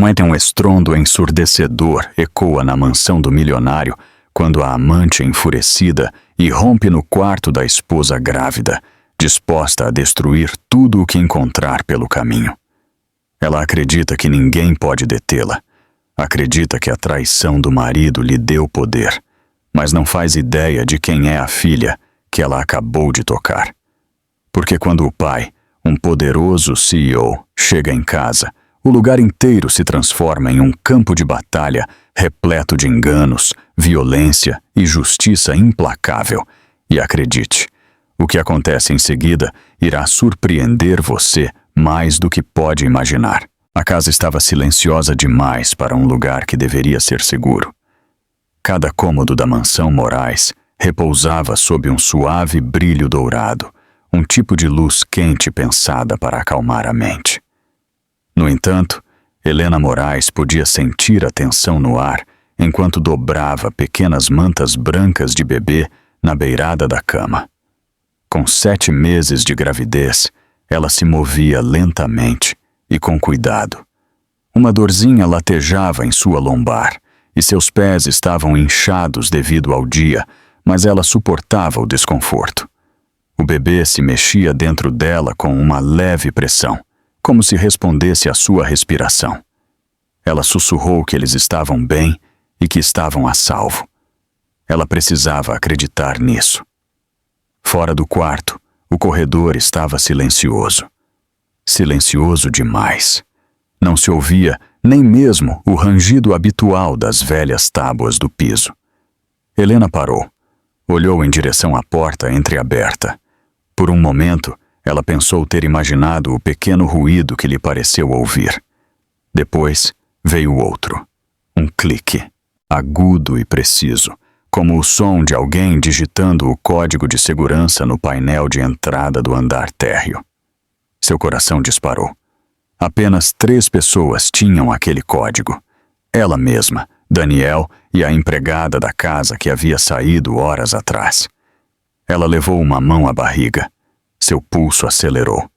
Um estrondo ensurdecedor ecoa na mansão do milionário quando a amante enfurecida irrompe no quarto da esposa grávida, disposta a destruir tudo o que encontrar pelo caminho. Ela acredita que ninguém pode detê-la. Acredita que a traição do marido lhe deu poder, mas não faz ideia de quem é a filha que ela acabou de tocar. Porque quando o pai, um poderoso CEO, chega em casa, o lugar inteiro se transforma em um campo de batalha repleto de enganos, violência e justiça implacável. E acredite, o que acontece em seguida irá surpreender você mais do que pode imaginar. A casa estava silenciosa demais para um lugar que deveria ser seguro. Cada cômodo da mansão Moraes repousava sob um suave brilho dourado, um tipo de luz quente pensada para acalmar a mente. No entanto, Helena Moraes podia sentir a tensão no ar enquanto dobrava pequenas mantas brancas de bebê na beirada da cama. Com 7 meses de gravidez, ela se movia lentamente e com cuidado. Uma dorzinha latejava em sua lombar e seus pés estavam inchados devido ao dia, mas ela suportava o desconforto. O bebê se mexia dentro dela com uma leve pressão, como se respondesse à sua respiração. Ela sussurrou que eles estavam bem e que estavam a salvo. Ela precisava acreditar nisso. Fora do quarto, o corredor estava silencioso. Silencioso demais. Não se ouvia nem mesmo o rangido habitual das velhas tábuas do piso. Helena parou. Olhou em direção à porta entreaberta. Por um momento, ela pensou ter imaginado o pequeno ruído que lhe pareceu ouvir. Depois, veio outro. Um clique, agudo e preciso, como o som de alguém digitando o código de segurança no painel de entrada do andar térreo. Seu coração disparou. Apenas 3 pessoas tinham aquele código. Ela mesma, Daniel e a empregada da casa que havia saído horas atrás. Ela levou uma mão à barriga. Seu pulso acelerou.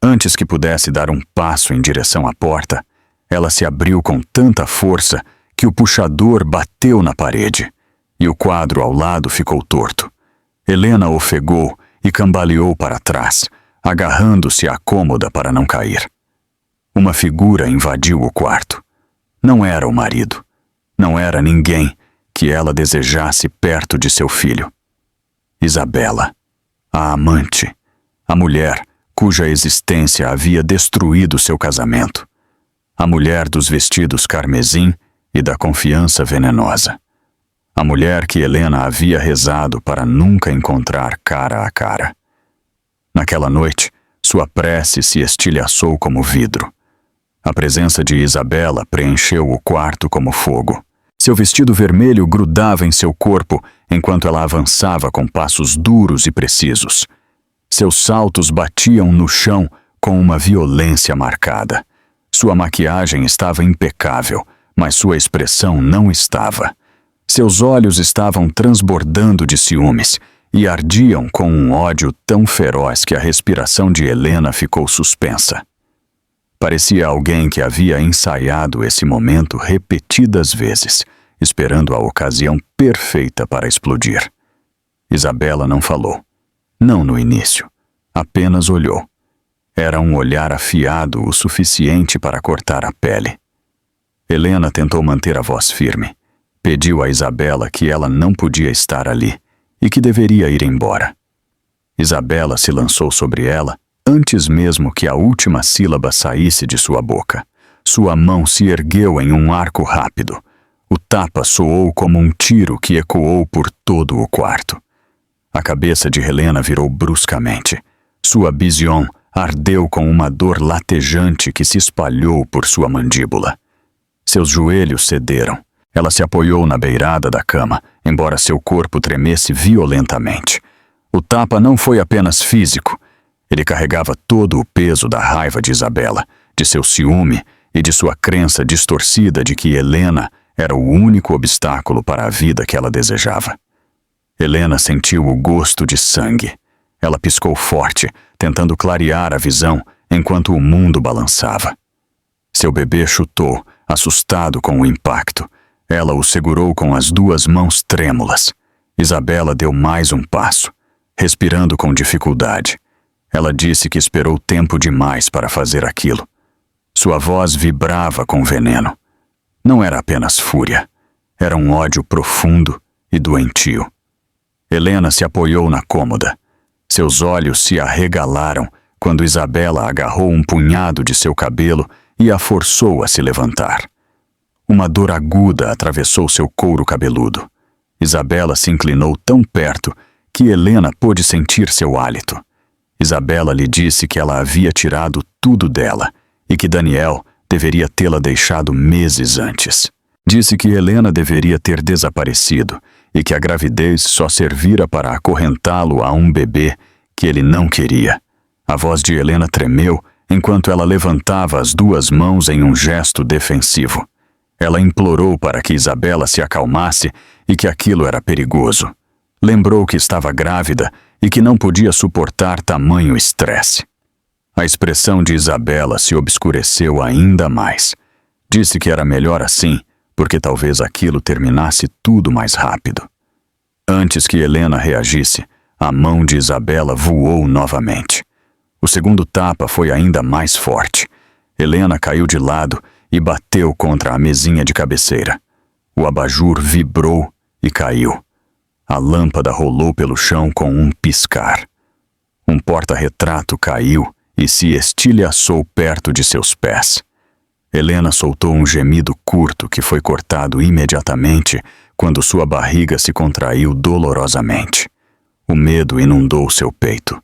Antes que pudesse dar um passo em direção à porta, ela se abriu com tanta força que o puxador bateu na parede e o quadro ao lado ficou torto. Helena ofegou e cambaleou para trás, agarrando-se à cômoda para não cair. Uma figura invadiu o quarto. Não era o marido. Não era ninguém que ela desejasse perto de seu filho. Isabela, a amante, a mulher cuja existência havia destruído seu casamento. A mulher dos vestidos carmesim e da confiança venenosa. A mulher que Helena havia rezado para nunca encontrar cara a cara. Naquela noite, sua prece se estilhaçou como vidro. A presença de Isabela preencheu o quarto como fogo. Seu vestido vermelho grudava em seu corpo enquanto ela avançava com passos duros e precisos. Seus saltos batiam no chão com uma violência marcada. Sua maquiagem estava impecável, mas sua expressão não estava. Seus olhos estavam transbordando de ciúmes e ardiam com um ódio tão feroz que a respiração de Helena ficou suspensa. Parecia alguém que havia ensaiado esse momento repetidas vezes, esperando a ocasião perfeita para explodir. Isabela não falou. Não no início. Apenas olhou. Era um olhar afiado o suficiente para cortar a pele. Helena tentou manter a voz firme. Pediu a Isabela que ela não podia estar ali e que deveria ir embora. Isabela se lançou sobre ela antes mesmo que a última sílaba saísse de sua boca. Sua mão se ergueu em um arco rápido. O tapa soou como um tiro que ecoou por todo o quarto. A cabeça de Helena virou bruscamente. Sua bizion ardeu com uma dor latejante que se espalhou por sua mandíbula. Seus joelhos cederam. Ela se apoiou na beirada da cama, embora seu corpo tremesse violentamente. O tapa não foi apenas físico. Ele carregava todo o peso da raiva de Isabela, de seu ciúme e de sua crença distorcida de que Helena era o único obstáculo para a vida que ela desejava. Helena sentiu o gosto de sangue. Ela piscou forte, tentando clarear a visão enquanto o mundo balançava. Seu bebê chutou, Assustado com o impacto, ela o segurou com as 2 mãos trêmulas. Isabela deu mais um passo, respirando com dificuldade. Ela disse que esperou tempo demais para fazer aquilo. Sua voz vibrava com veneno. Não era apenas fúria, era um ódio profundo e doentio. Helena se apoiou na cômoda. Seus olhos se arregalaram quando Isabela agarrou um punhado de seu cabelo e a forçou a se levantar. Uma dor aguda atravessou seu couro cabeludo. Isabela se inclinou tão perto que Helena pôde sentir seu hálito. Isabela lhe disse que ela havia tirado tudo dela e que Daniel deveria tê-la deixado meses antes. Disse que Helena deveria ter desaparecido e que a gravidez só servira para acorrentá-lo a um bebê que ele não queria. A voz de Helena tremeu enquanto ela levantava as 2 mãos em um gesto defensivo. Ela implorou para que Isabela se acalmasse e que aquilo era perigoso. Lembrou que estava grávida e que não podia suportar tamanho estresse. A expressão de Isabela se obscureceu ainda mais. Disse que era melhor assim, porque talvez aquilo terminasse tudo mais rápido. Antes que Helena reagisse, a mão de Isabela voou novamente. O segundo tapa foi ainda mais forte. Helena caiu de lado e bateu contra a mesinha de cabeceira. O abajur vibrou e caiu. A lâmpada rolou pelo chão com um piscar. Um porta-retrato caiu e se estilhaçou perto de seus pés. Helena soltou um gemido curto que foi cortado imediatamente quando sua barriga se contraiu dolorosamente. O medo inundou seu peito.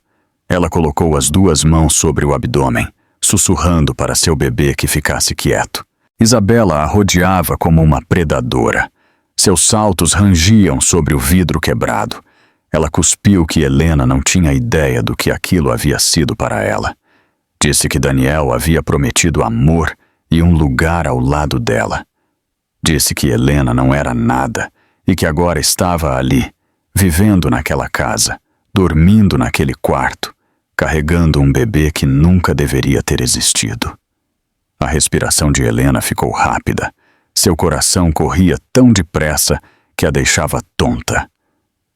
Ela colocou as 2 mãos sobre o abdômen, sussurrando para seu bebê que ficasse quieto. Isabela a rodeava como uma predadora. Seus saltos rangiam sobre o vidro quebrado. Ela cuspiu que Helena não tinha ideia do que aquilo havia sido para ela. Disse que Daniel havia prometido amor e um lugar ao lado dela. Disse que Helena não era nada e que agora estava ali, vivendo naquela casa, dormindo naquele quarto, carregando um bebê que nunca deveria ter existido. A respiração de Helena ficou rápida. Seu coração corria tão depressa que a deixava tonta.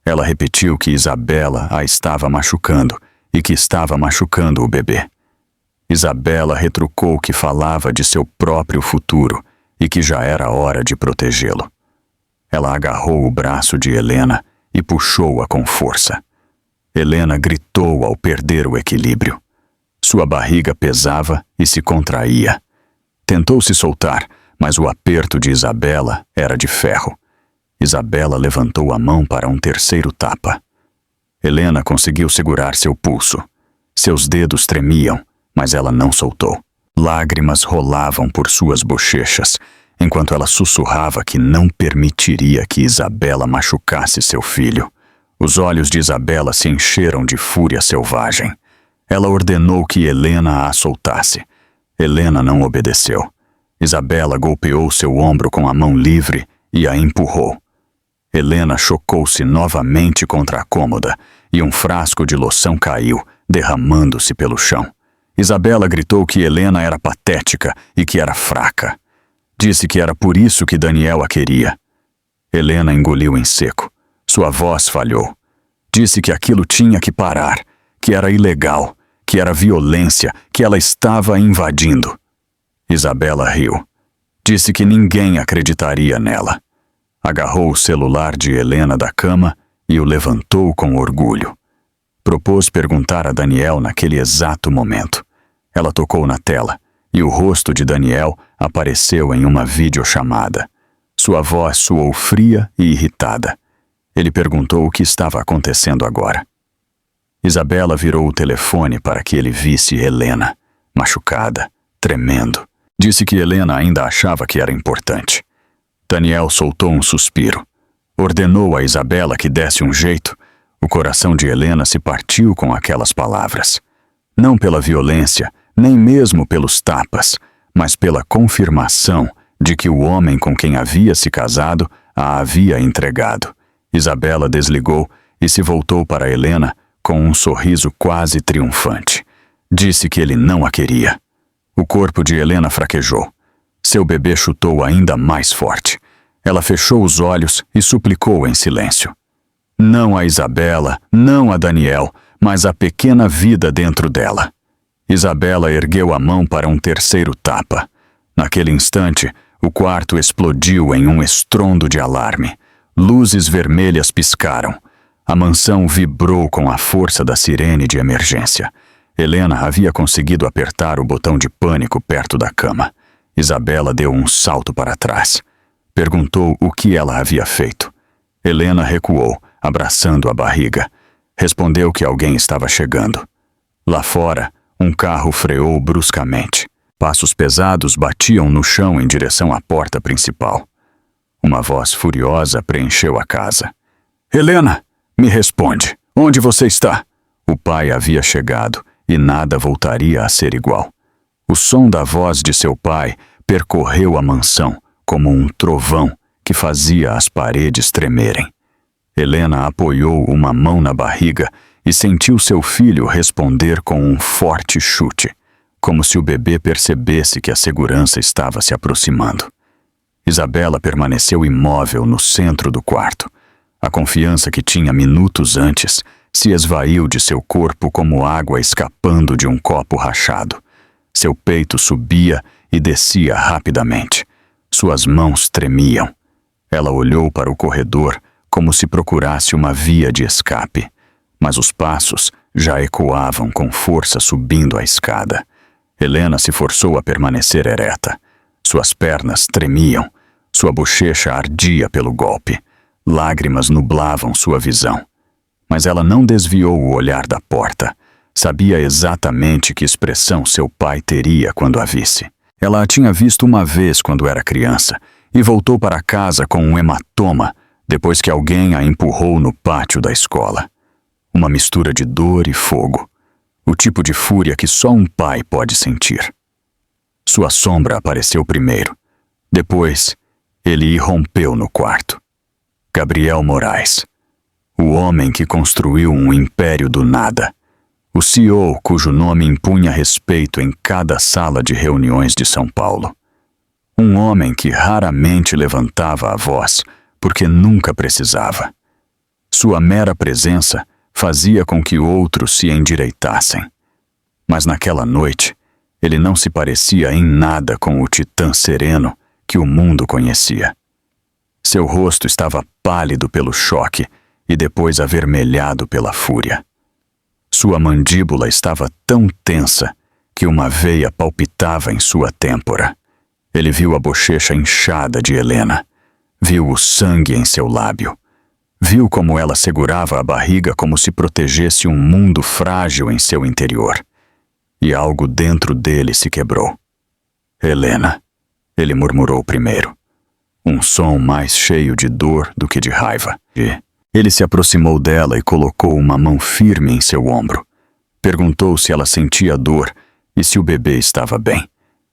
Ela repetiu que Isabela a estava machucando e que estava machucando o bebê. Isabela retrucou que falava de seu próprio futuro e que já era hora de protegê-lo. Ela agarrou o braço de Helena e puxou-a com força. Helena gritou ao perder o equilíbrio. Sua barriga pesava e se contraía. Tentou se soltar, mas o aperto de Isabela era de ferro. Isabela levantou a mão para um terceiro tapa. Helena conseguiu segurar seu pulso. Seus dedos tremiam, mas ela não soltou. Lágrimas rolavam por suas bochechas, enquanto ela sussurrava que não permitiria que Isabela machucasse seu filho. Os olhos de Isabela se encheram de fúria selvagem. Ela ordenou que Helena a soltasse. Helena não obedeceu. Isabela golpeou seu ombro com a mão livre e a empurrou. Helena chocou-se novamente contra a cômoda e um frasco de loção caiu, derramando-se pelo chão. Isabela gritou que Helena era patética e que era fraca. Disse que era por isso que Daniel a queria. Helena engoliu em seco. Sua voz falhou. Disse que aquilo tinha que parar, que era ilegal, que era violência, que ela estava invadindo. Isabela riu. Disse que ninguém acreditaria nela. Agarrou o celular de Helena da cama e o levantou com orgulho. Propôs perguntar a Daniel naquele exato momento. Ela tocou na tela e o rosto de Daniel apareceu em uma videochamada. Sua voz soou fria e irritada. Ele perguntou o que estava acontecendo agora. Isabela virou o telefone para que ele visse Helena, machucada, tremendo. Disse que Helena ainda achava que era importante. Daniel soltou um suspiro. Ordenou a Isabela que desse um jeito. O coração de Helena se partiu com aquelas palavras. Não pela violência, nem mesmo pelos tapas, mas pela confirmação de que o homem com quem havia se casado a havia entregado. Isabela desligou e se voltou para Helena com um sorriso quase triunfante. Disse que ele não a queria. O corpo de Helena fraquejou. Seu bebê chutou ainda mais forte. Ela fechou os olhos e suplicou em silêncio. Não a Isabela, não a Daniel, mas a pequena vida dentro dela. Isabela ergueu a mão para um terceiro tapa. Naquele instante, o quarto explodiu em um estrondo de alarme. Luzes vermelhas piscaram. A mansão vibrou com a força da sirene de emergência. Helena havia conseguido apertar o botão de pânico perto da cama. Isabela deu um salto para trás. Perguntou o que ela havia feito. Helena recuou, abraçando a barriga. Respondeu que alguém estava chegando. Lá fora, um carro freou bruscamente. Passos pesados batiam no chão em direção à porta principal. Uma voz furiosa preencheu a casa. Helena, me responde. Onde você está? O pai havia chegado e nada voltaria a ser igual. O som da voz de seu pai percorreu a mansão como um trovão que fazia as paredes tremerem. Helena apoiou uma mão na barriga e sentiu seu filho responder com um forte chute, como se o bebê percebesse que a segurança estava se aproximando. Isabela permaneceu imóvel no centro do quarto. A confiança que tinha minutos antes se esvaiu de seu corpo como água escapando de um copo rachado. Seu peito subia e descia rapidamente. Suas mãos tremiam. Ela olhou para o corredor como se procurasse uma via de escape, mas os passos já ecoavam com força subindo a escada. Helena se forçou a permanecer ereta. Suas pernas tremiam. Sua bochecha ardia pelo golpe. Lágrimas nublavam sua visão. Mas ela não desviou o olhar da porta. Sabia exatamente que expressão seu pai teria quando a visse. Ela a tinha visto uma vez quando era criança e voltou para casa com um hematoma depois que alguém a empurrou no pátio da escola. Uma mistura de dor e fogo. O tipo de fúria que só um pai pode sentir. Sua sombra apareceu primeiro. Depois, ele irrompeu no quarto. Gabriel Moraes. O homem que construiu um império do nada. O CEO cujo nome impunha respeito em cada sala de reuniões de São Paulo. Um homem que raramente levantava a voz, porque nunca precisava. Sua mera presença fazia com que outros se endireitassem. Mas naquela noite, ele não se parecia em nada com o titã sereno que o mundo conhecia. Seu rosto estava pálido pelo choque e depois avermelhado pela fúria. Sua mandíbula estava tão tensa que uma veia palpitava em sua têmpora. Ele viu a bochecha inchada de Helena. Viu o sangue em seu lábio. Viu como ela segurava a barriga como se protegesse um mundo frágil em seu interior. E algo dentro dele se quebrou. Helena, ele murmurou primeiro. Um som mais cheio de dor do que de raiva. Ele se aproximou dela e colocou uma mão firme em seu ombro. Perguntou se ela sentia dor e se o bebê estava bem.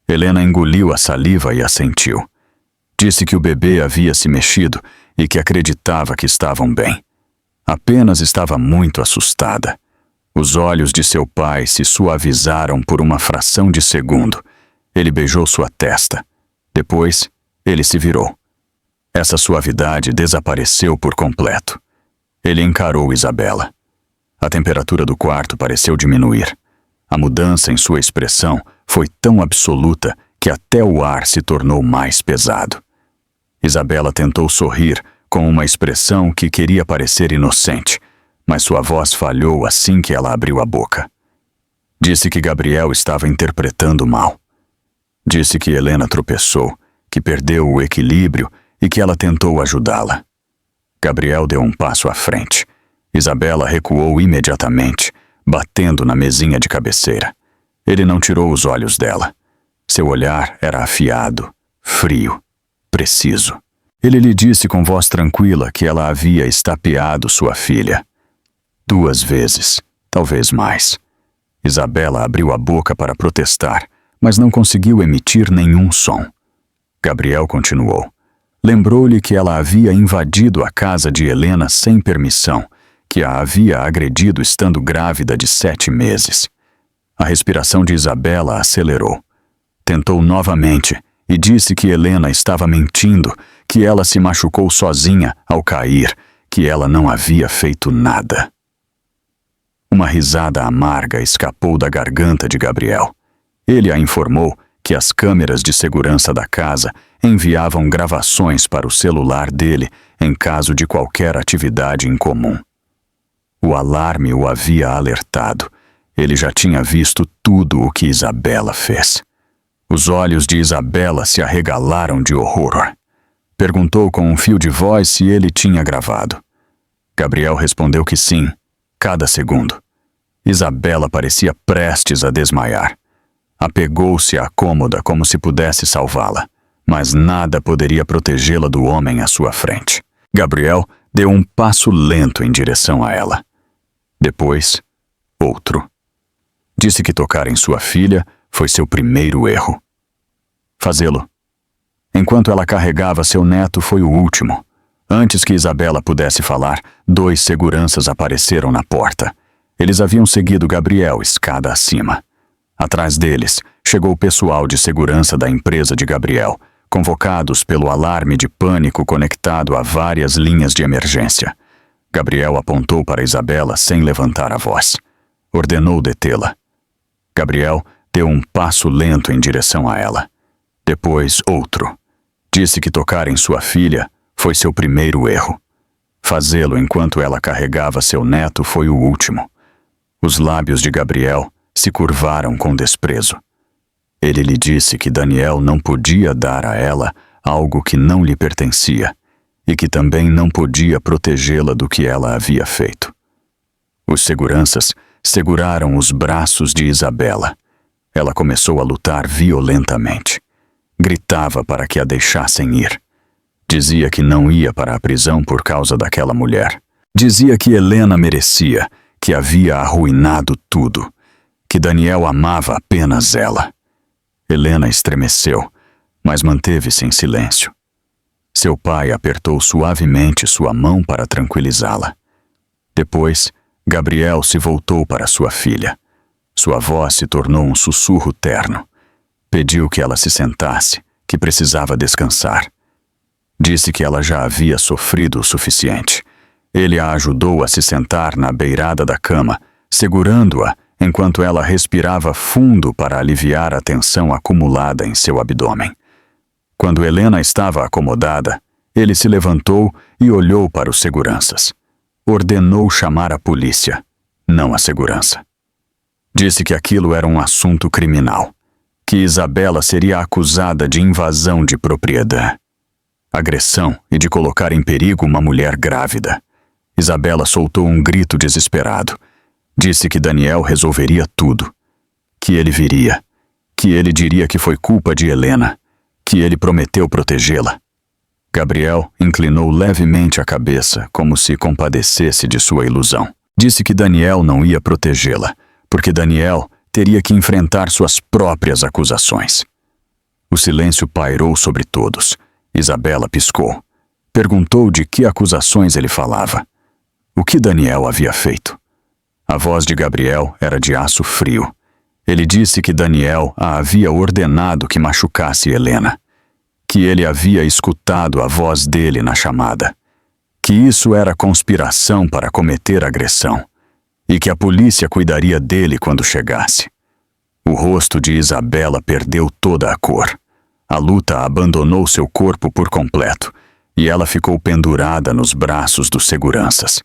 Helena engoliu a saliva e assentiu. Disse que o bebê havia se mexido e que acreditava que estavam bem. Apenas estava muito assustada. Os olhos de seu pai se suavizaram por uma fração de segundo. Ele beijou sua testa. Depois, ele se virou. Essa suavidade desapareceu por completo. Ele encarou Isabela. A temperatura do quarto pareceu diminuir. A mudança em sua expressão foi tão absoluta que até o ar se tornou mais pesado. Isabela tentou sorrir com uma expressão que queria parecer inocente, mas sua voz falhou assim que ela abriu a boca. Disse que Gabriel estava interpretando mal. Disse que Helena tropeçou, que perdeu o equilíbrio e que ela tentou ajudá-la. Gabriel deu um passo à frente. Isabela recuou imediatamente, batendo na mesinha de cabeceira. Ele não tirou os olhos dela. Seu olhar era afiado, frio, preciso. Ele lhe disse com voz tranquila que ela havia estapeado sua filha. 2 vezes, talvez mais. Isabela abriu a boca para protestar, mas não conseguiu emitir nenhum som. Gabriel continuou. Lembrou-lhe que ela havia invadido a casa de Helena sem permissão, que a havia agredido estando grávida de 7 meses. A respiração de Isabela acelerou. Tentou novamente e disse que Helena estava mentindo, que ela se machucou sozinha ao cair, que ela não havia feito nada. Uma risada amarga escapou da garganta de Gabriel. Ele a informou que as câmeras de segurança da casa enviavam gravações para o celular dele em caso de qualquer atividade incomum. O alarme o havia alertado. Ele já tinha visto tudo o que Isabela fez. Os olhos de Isabela se arregalaram de horror. Perguntou com um fio de voz se ele tinha gravado. Gabriel respondeu que sim, cada segundo. Isabela parecia prestes a desmaiar. Apegou-se à cômoda como se pudesse salvá-la, mas nada poderia protegê-la do homem à sua frente. Gabriel deu um passo lento em direção a ela. Depois, outro. Disse que tocar em sua filha foi seu primeiro erro. Fazê-lo. Enquanto ela carregava seu neto, foi o último. Antes que Isabela pudesse falar, 2 seguranças apareceram na porta. Eles haviam seguido Gabriel escada acima. Atrás deles, chegou o pessoal de segurança da empresa de Gabriel, convocados pelo alarme de pânico conectado a várias linhas de emergência. Gabriel apontou para Isabela sem levantar a voz. Ordenou detê-la. Gabriel deu um passo lento em direção a ela. Depois, outro. Disse que tocar em sua filha foi seu primeiro erro. Fazê-lo enquanto ela carregava seu neto foi o último. Os lábios de Gabriel se curvaram com desprezo. Ele lhe disse que Daniel não podia dar a ela algo que não lhe pertencia e que também não podia protegê-la do que ela havia feito. Os seguranças seguraram os braços de Isabela. Ela começou a lutar violentamente. Gritava para que a deixassem ir. Dizia que não ia para a prisão por causa daquela mulher. Dizia que Helena merecia, que havia arruinado tudo, que Daniel amava apenas ela. Helena estremeceu, mas manteve-se em silêncio. Seu pai apertou suavemente sua mão para tranquilizá-la. Depois, Gabriel se voltou para sua filha. Sua voz se tornou um sussurro terno. Pediu que ela se sentasse, que precisava descansar. Disse que ela já havia sofrido o suficiente. Ele a ajudou a se sentar na beirada da cama, segurando-a enquanto ela respirava fundo para aliviar a tensão acumulada em seu abdômen. Quando Helena estava acomodada, ele se levantou e olhou para os seguranças. Ordenou chamar a polícia, não a segurança. Disse que aquilo era um assunto criminal, que Isabela seria acusada de invasão de propriedade, agressão e de colocar em perigo uma mulher grávida. Isabela soltou um grito desesperado. Disse que Daniel resolveria tudo, que ele viria, que ele diria que foi culpa de Helena, que ele prometeu protegê-la. Gabriel inclinou levemente a cabeça, como se compadecesse de sua ilusão. Disse que Daniel não ia protegê-la, porque Daniel teria que enfrentar suas próprias acusações. O silêncio pairou sobre todos. Isabela piscou. Perguntou de que acusações ele falava. O que Daniel havia feito? A voz de Gabriel era de aço frio. Ele disse que Daniel a havia ordenado que machucasse Helena, que ele havia escutado a voz dele na chamada, que isso era conspiração para cometer agressão e que a polícia cuidaria dele quando chegasse. O rosto de Isabela perdeu toda a cor. A luta abandonou seu corpo por completo e ela ficou pendurada nos braços dos seguranças.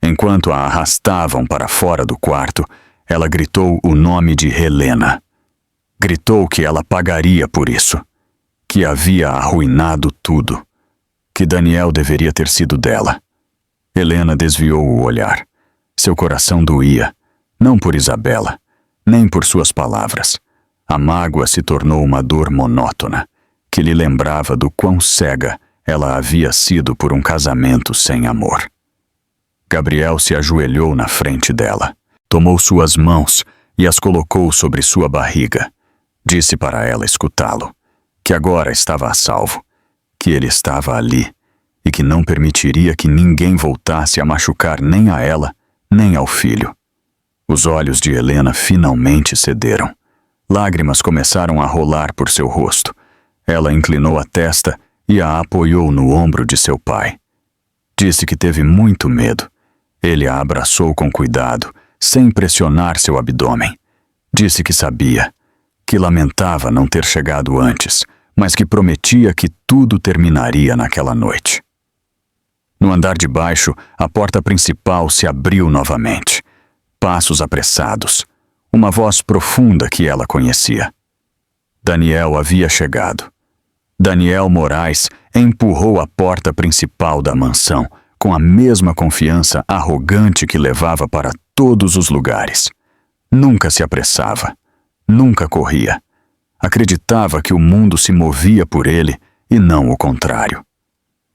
Enquanto a arrastavam para fora do quarto, ela gritou o nome de Helena. Gritou que ela pagaria por isso, que havia arruinado tudo, que Daniel deveria ter sido dela. Helena desviou o olhar. Seu coração doía, não por Isabela, nem por suas palavras. A mágoa se tornou uma dor monótona, que lhe lembrava do quão cega ela havia sido por um casamento sem amor. Gabriel se ajoelhou na frente dela, tomou suas mãos e as colocou sobre sua barriga. Disse para ela escutá-lo, que agora estava a salvo, que ele estava ali e que não permitiria que ninguém voltasse a machucar nem a ela, nem ao filho. Os olhos de Helena finalmente cederam. Lágrimas começaram a rolar por seu rosto. Ela inclinou a testa e a apoiou no ombro de seu pai. Disse que teve muito medo. Ele a abraçou com cuidado, sem pressionar seu abdômen. Disse que sabia, que lamentava não ter chegado antes, mas que prometia que tudo terminaria naquela noite. No andar de baixo, a porta principal se abriu novamente. Passos apressados. Uma voz profunda que ela conhecia. Daniel havia chegado. Daniel Moraes empurrou a porta principal da mansão com a mesma confiança arrogante que levava para todos os lugares. Nunca se apressava. Nunca corria. Acreditava que o mundo se movia por ele e não o contrário.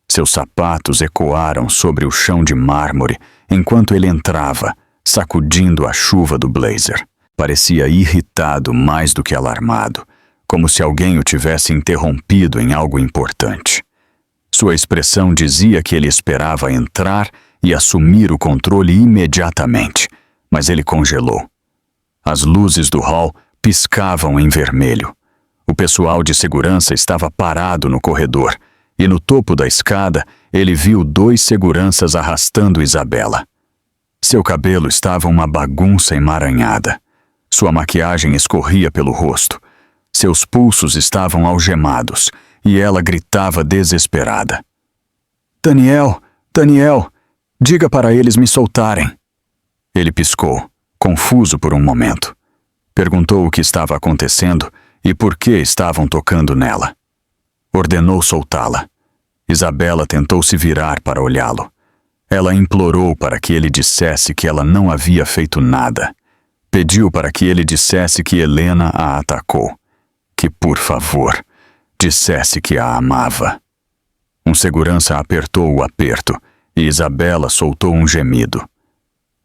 Seus sapatos ecoaram sobre o chão de mármore enquanto ele entrava, sacudindo a chuva do blazer. Parecia irritado mais do que alarmado, como se alguém o tivesse interrompido em algo importante. Sua expressão dizia que ele esperava entrar e assumir o controle imediatamente, mas ele congelou. As luzes do hall piscavam em vermelho. O pessoal de segurança estava parado no corredor, e no topo da escada ele viu 2 seguranças arrastando Isabela. Seu cabelo estava uma bagunça emaranhada. Sua maquiagem escorria pelo rosto. Seus pulsos estavam algemados, e ela gritava desesperada. "Daniel, Daniel, diga para eles me soltarem." Ele piscou, confuso por um momento. Perguntou o que estava acontecendo e por que estavam tocando nela. Ordenou soltá-la. Isabela tentou se virar para olhá-lo. Ela implorou para que ele dissesse que ela não havia feito nada. Pediu para que ele dissesse que Helena a atacou. Que, por favor, dissesse que a amava. Um segurança apertou o aperto e Isabela soltou um gemido.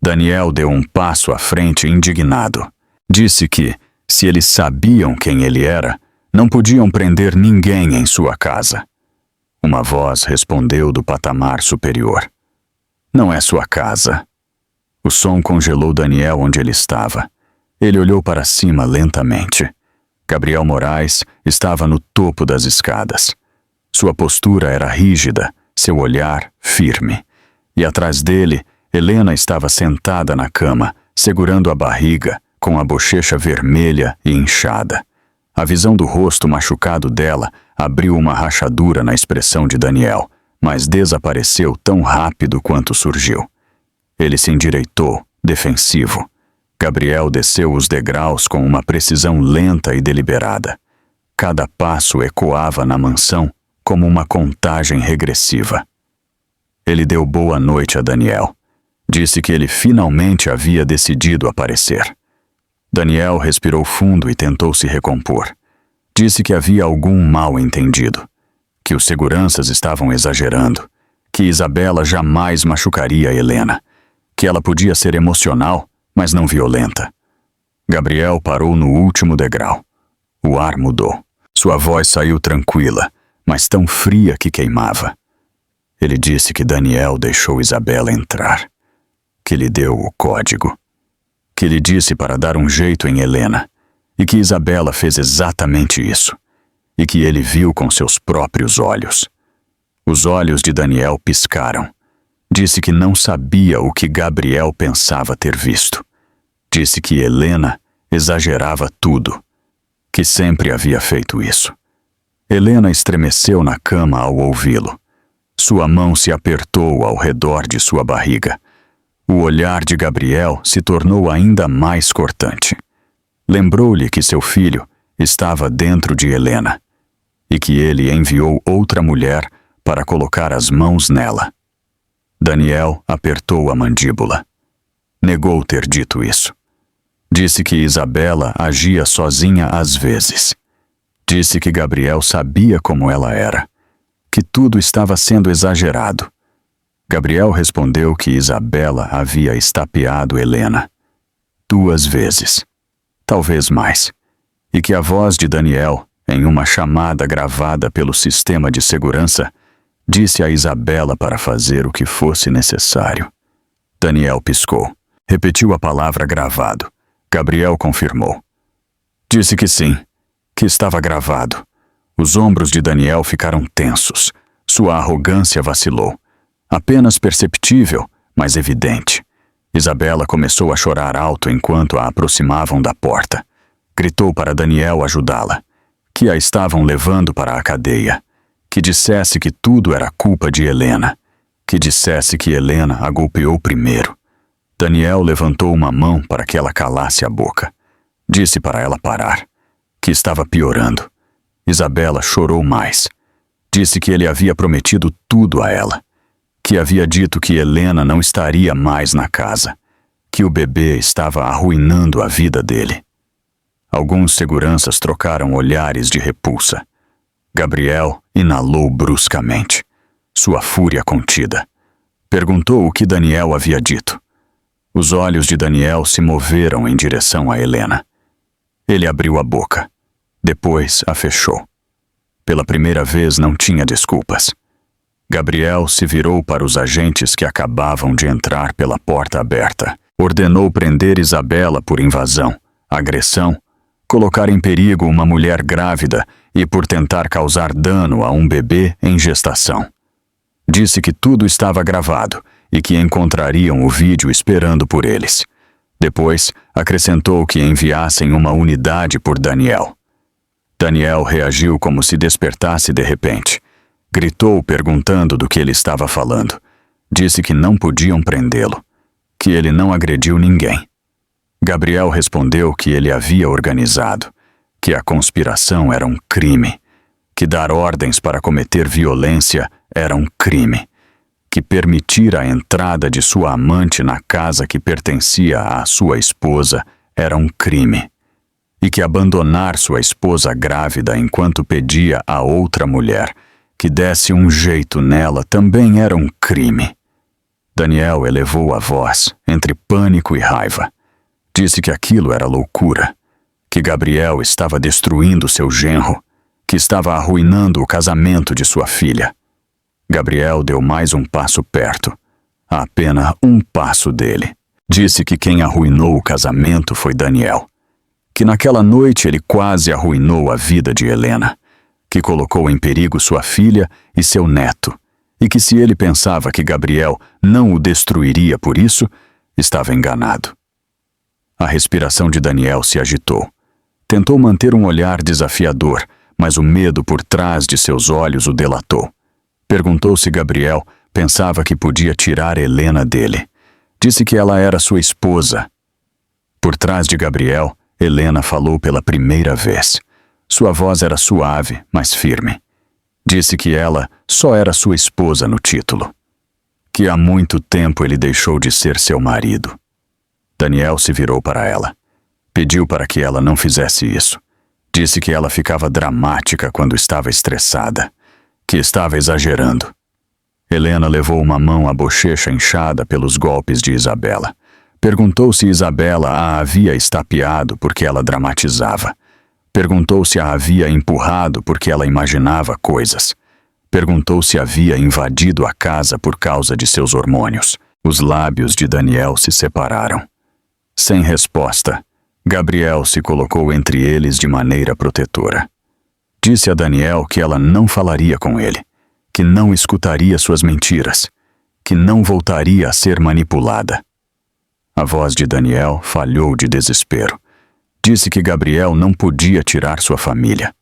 Daniel deu um passo à frente indignado. Disse que, se eles sabiam quem ele era, não podiam prender ninguém em sua casa. Uma voz respondeu do patamar superior. "Não é sua casa." O som congelou Daniel onde ele estava. Ele olhou para cima lentamente. Gabriel Moraes estava no topo das escadas. Sua postura era rígida, seu olhar firme. E atrás dele, Helena estava sentada na cama, segurando a barriga, com a bochecha vermelha e inchada. A visão do rosto machucado dela abriu uma rachadura na expressão de Daniel, mas desapareceu tão rápido quanto surgiu. Ele se endireitou, defensivo. Gabriel desceu os degraus com uma precisão lenta e deliberada. Cada passo ecoava na mansão como uma contagem regressiva. Ele deu boa noite a Daniel. Disse que ele finalmente havia decidido aparecer. Daniel respirou fundo e tentou se recompor. Disse que havia algum mal-entendido, que os seguranças estavam exagerando, que Isabela jamais machucaria Helena, que ela podia ser emocional, mas não violenta. Gabriel parou no último degrau. O ar mudou. Sua voz saiu tranquila, mas tão fria que queimava. Ele disse que Daniel deixou Isabela entrar, que lhe deu o código, que lhe disse para dar um jeito em Helena, e que Isabela fez exatamente isso, e que ele viu com seus próprios olhos. Os olhos de Daniel piscaram. Disse que não sabia o que Gabriel pensava ter visto. Disse que Helena exagerava tudo, que sempre havia feito isso. Helena estremeceu na cama ao ouvi-lo. Sua mão se apertou ao redor de sua barriga. O olhar de Gabriel se tornou ainda mais cortante. Lembrou-lhe que seu filho estava dentro de Helena e que ele enviou outra mulher para colocar as mãos nela. Daniel apertou a mandíbula. Negou ter dito isso. Disse que Isabela agia sozinha às vezes. Disse que Gabriel sabia como ela era, que tudo estava sendo exagerado. Gabriel respondeu que Isabela havia estapeado Helena 2 vezes, talvez mais, e que a voz de Daniel, em uma chamada gravada pelo sistema de segurança, disse a Isabela para fazer o que fosse necessário. Daniel piscou. Repetiu a palavra gravado. Gabriel confirmou. Disse que sim, que estava gravado. Os ombros de Daniel ficaram tensos. Sua arrogância vacilou. Apenas perceptível, mas evidente. Isabela começou a chorar alto enquanto a aproximavam da porta. Gritou para Daniel ajudá-la, que a estavam levando para a cadeia, que dissesse que tudo era culpa de Helena, que dissesse que Helena a golpeou primeiro. Daniel levantou uma mão para que ela calasse a boca. Disse para ela parar, que estava piorando. Isabela chorou mais. Disse que ele havia prometido tudo a ela, que havia dito que Helena não estaria mais na casa, que o bebê estava arruinando a vida dele. Alguns seguranças trocaram olhares de repulsa. Gabriel inalou bruscamente, sua fúria contida. Perguntou o que Daniel havia dito. Os olhos de Daniel se moveram em direção a Helena. Ele abriu a boca. Depois a fechou. Pela primeira vez não tinha desculpas. Gabriel se virou para os agentes que acabavam de entrar pela porta aberta. Ordenou prender Isabela por invasão, agressão, colocar em perigo uma mulher grávida e por tentar causar dano a um bebê em gestação. Disse que tudo estava gravado e que encontrariam o vídeo esperando por eles. Depois, acrescentou que enviassem uma unidade por Daniel. Daniel reagiu como se despertasse de repente. Gritou perguntando do que ele estava falando. Disse que não podiam prendê-lo, que ele não agrediu ninguém. Gabriel respondeu que ele havia organizado, que a conspiração era um crime, que dar ordens para cometer violência era um crime, que permitir a entrada de sua amante na casa que pertencia à sua esposa era um crime, e que abandonar sua esposa grávida enquanto pedia a outra mulher que desse um jeito nela também era um crime. Daniel elevou a voz entre pânico e raiva. Disse que aquilo era loucura, que Gabriel estava destruindo seu genro, que estava arruinando o casamento de sua filha. Gabriel deu mais um passo perto, a apenas um passo dele. Disse que quem arruinou o casamento foi Daniel, que naquela noite ele quase arruinou a vida de Helena, que colocou em perigo sua filha e seu neto, e que se ele pensava que Gabriel não o destruiria por isso, estava enganado. A respiração de Daniel se agitou. Tentou manter um olhar desafiador, mas o medo por trás de seus olhos o delatou. Perguntou se Gabriel pensava que podia tirar Helena dele. Disse que ela era sua esposa. Por trás de Gabriel, Helena falou pela primeira vez. Sua voz era suave, mas firme. Disse que ela só era sua esposa no título. Que há muito tempo ele deixou de ser seu marido. Daniel se virou para ela. Pediu para que ela não fizesse isso. Disse que ela ficava dramática quando estava estressada, que estava exagerando. Helena levou uma mão à bochecha inchada pelos golpes de Isabela. Perguntou se Isabela a havia estapeado porque ela dramatizava. Perguntou se a havia empurrado porque ela imaginava coisas. Perguntou se havia invadido a casa por causa de seus hormônios. Os lábios de Daniel se separaram. Sem resposta, Gabriel se colocou entre eles de maneira protetora. Disse a Daniel que ela não falaria com ele, que não escutaria suas mentiras, que não voltaria a ser manipulada. A voz de Daniel falhou de desespero. Disse que Gabriel não podia tirar sua família.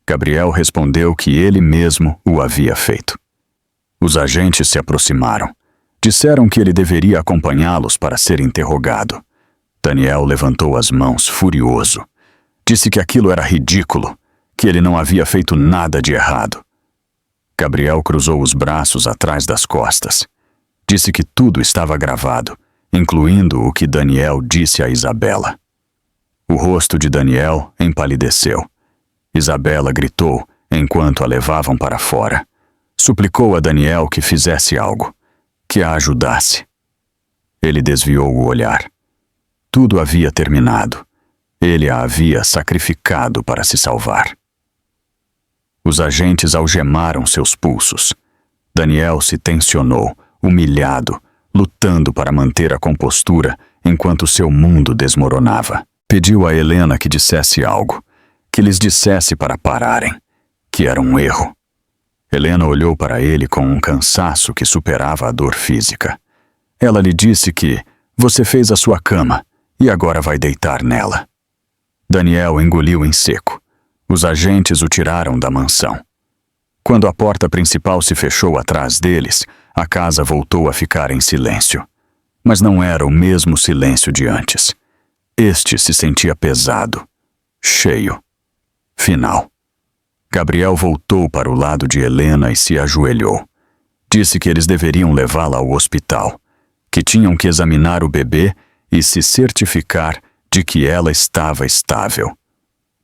Gabriel respondeu que ele mesmo o havia feito. Os agentes se aproximaram. Disseram que ele deveria acompanhá-los para ser interrogado. Daniel levantou as mãos, furioso. Disse que aquilo era ridículo, que ele não havia feito nada de errado. Gabriel cruzou os braços atrás das costas. Disse que tudo estava gravado, incluindo o que Daniel disse a Isabela. O rosto de Daniel empalideceu. Isabela gritou enquanto a levavam para fora. Suplicou a Daniel que fizesse algo, que a ajudasse. Ele desviou o olhar. Tudo havia terminado. Ele a havia sacrificado para se salvar. Os agentes algemaram seus pulsos. Daniel se tensionou, humilhado, lutando para manter a compostura enquanto seu mundo desmoronava. Pediu a Helena que dissesse algo, que lhes dissesse para pararem, que era um erro. Helena olhou para ele com um cansaço que superava a dor física. Ela lhe disse que você fez a sua cama e agora vai deitar nela. Daniel engoliu em seco. Os agentes o tiraram da mansão. Quando a porta principal se fechou atrás deles, a casa voltou a ficar em silêncio. Mas não era o mesmo silêncio de antes. Este se sentia pesado, cheio. Final. Gabriel voltou para o lado de Helena e se ajoelhou. Disse que eles deveriam levá-la ao hospital, que tinham que examinar o bebê e se certificar de que ela estava estável.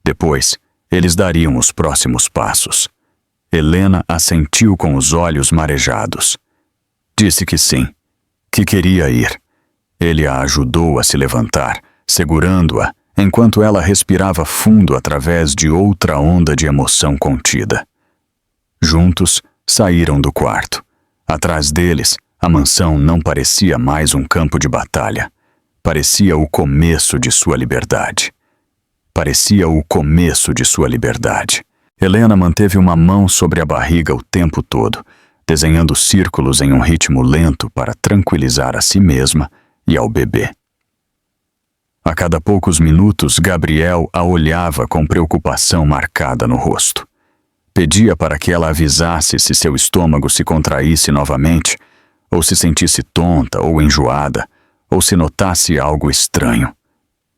Depois, eles dariam os próximos passos. Helena assentiu com os olhos marejados. Disse que sim, que queria ir. Ele a ajudou a se levantar, segurando-a, enquanto ela respirava fundo através de outra onda de emoção contida. Juntos, saíram do quarto. Atrás deles, a mansão não parecia mais um campo de batalha. Parecia o começo de sua liberdade. Parecia o começo de sua liberdade. Helena manteve uma mão sobre a barriga o tempo todo, desenhando círculos em um ritmo lento para tranquilizar a si mesma e ao bebê. A cada poucos minutos, Gabriel a olhava com preocupação marcada no rosto. Pedia para que ela avisasse se seu estômago se contraísse novamente, ou se sentisse tonta ou enjoada, ou se notasse algo estranho.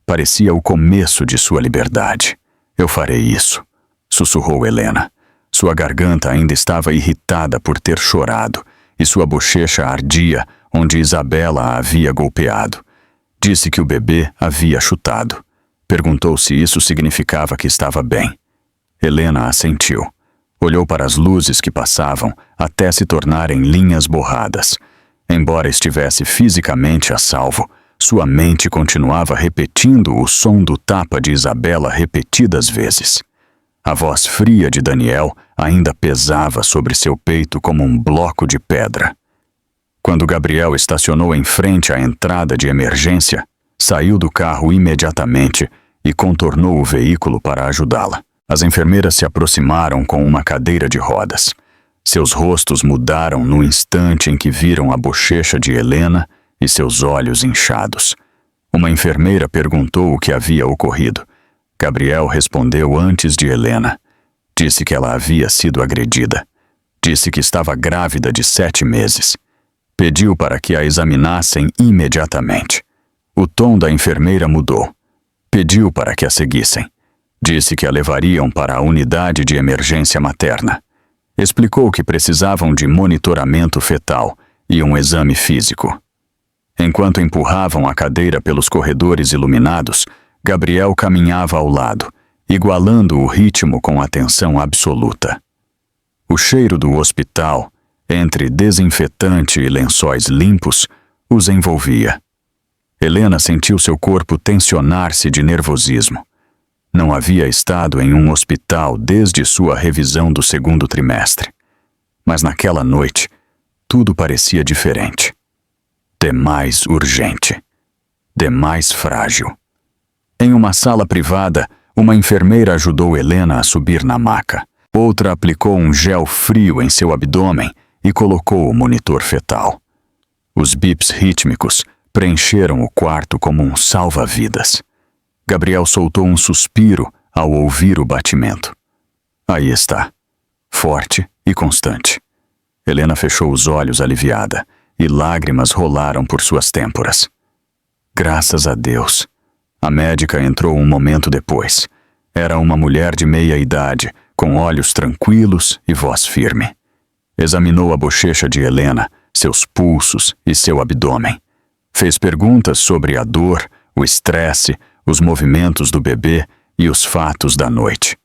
Parecia o começo de sua liberdade. Eu farei isso, sussurrou Helena. Sua garganta ainda estava irritada por ter chorado, e sua bochecha ardia onde Isabela a havia golpeado. Disse que o bebê havia chutado. Perguntou se isso significava que estava bem. Helena assentiu. Olhou para as luzes que passavam até se tornarem linhas borradas. Embora estivesse fisicamente a salvo, sua mente continuava repetindo o som do tapa de Isabela repetidas vezes. A voz fria de Daniel ainda pesava sobre seu peito como um bloco de pedra. Quando Gabriel estacionou em frente à entrada de emergência, saiu do carro imediatamente e contornou o veículo para ajudá-la. As enfermeiras se aproximaram com uma cadeira de rodas. Seus rostos mudaram no instante em que viram a bochecha de Helena e seus olhos inchados. Uma enfermeira perguntou o que havia ocorrido. Gabriel respondeu antes de Helena. Disse que ela havia sido agredida. Disse que estava grávida de 7 meses. Pediu para que a examinassem imediatamente. O tom da enfermeira mudou. Pediu para que a seguissem. Disse que a levariam para a unidade de emergência materna. Explicou que precisavam de monitoramento fetal e um exame físico. Enquanto empurravam a cadeira pelos corredores iluminados, Gabriel caminhava ao lado, igualando o ritmo com atenção absoluta. O cheiro do hospital, entre desinfetante e lençóis limpos, os envolvia. Helena sentiu seu corpo tensionar-se de nervosismo. Não havia estado em um hospital desde sua revisão do 2º trimestre. Mas naquela noite, tudo parecia diferente. Demais urgente. Demais frágil. Em uma sala privada, uma enfermeira ajudou Helena a subir na maca. Outra aplicou um gel frio em seu abdômen e colocou o monitor fetal. Os bips rítmicos preencheram o quarto como um salva-vidas. Gabriel soltou um suspiro ao ouvir o batimento. Aí está, forte e constante. Helena fechou os olhos aliviada e lágrimas rolaram por suas têmporas. Graças a Deus. A médica entrou um momento depois. Era uma mulher de meia idade, com olhos tranquilos e voz firme. Examinou a bochecha de Helena, seus pulsos e seu abdômen. Fez perguntas sobre a dor, o estresse, os movimentos do bebê e os fatos da noite.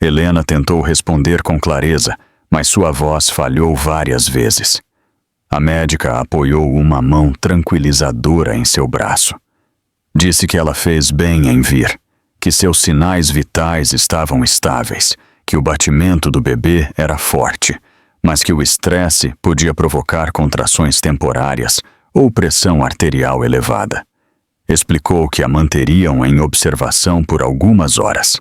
Helena tentou responder com clareza, mas sua voz falhou várias vezes. A médica apoiou uma mão tranquilizadora em seu braço. Disse que ela fez bem em vir, que seus sinais vitais estavam estáveis, que o batimento do bebê era forte, mas que o estresse podia provocar contrações temporárias ou pressão arterial elevada. Explicou que a manteriam em observação por algumas horas.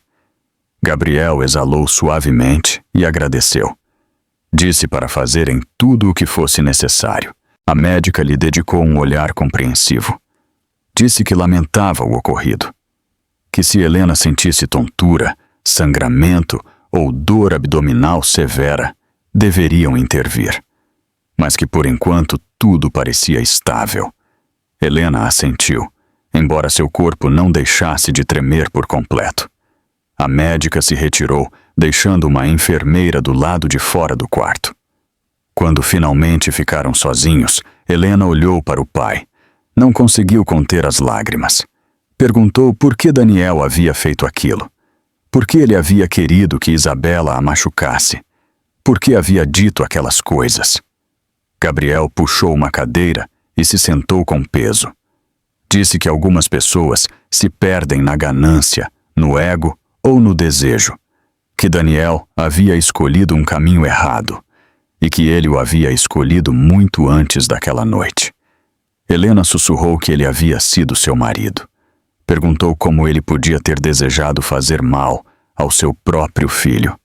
Gabriel exalou suavemente e agradeceu. Disse para fazerem tudo o que fosse necessário. A médica lhe dedicou um olhar compreensivo. Disse que lamentava o ocorrido. Que se Helena sentisse tontura, sangramento ou dor abdominal severa, deveriam intervir. Mas que por enquanto tudo parecia estável. Helena assentiu, embora seu corpo não deixasse de tremer por completo. A médica se retirou, deixando uma enfermeira do lado de fora do quarto. Quando finalmente ficaram sozinhos, Helena olhou para o pai. Não conseguiu conter as lágrimas. Perguntou por que Daniel havia feito aquilo. Por que ele havia querido que Isabela a machucasse? Por que havia dito aquelas coisas? Gabriel puxou uma cadeira e se sentou com peso. Disse que algumas pessoas se perdem na ganância, no ego ou no desejo. Que Daniel havia escolhido um caminho errado e que ele o havia escolhido muito antes daquela noite. Helena sussurrou que ele havia sido seu marido. Perguntou como ele podia ter desejado fazer mal ao seu próprio filho.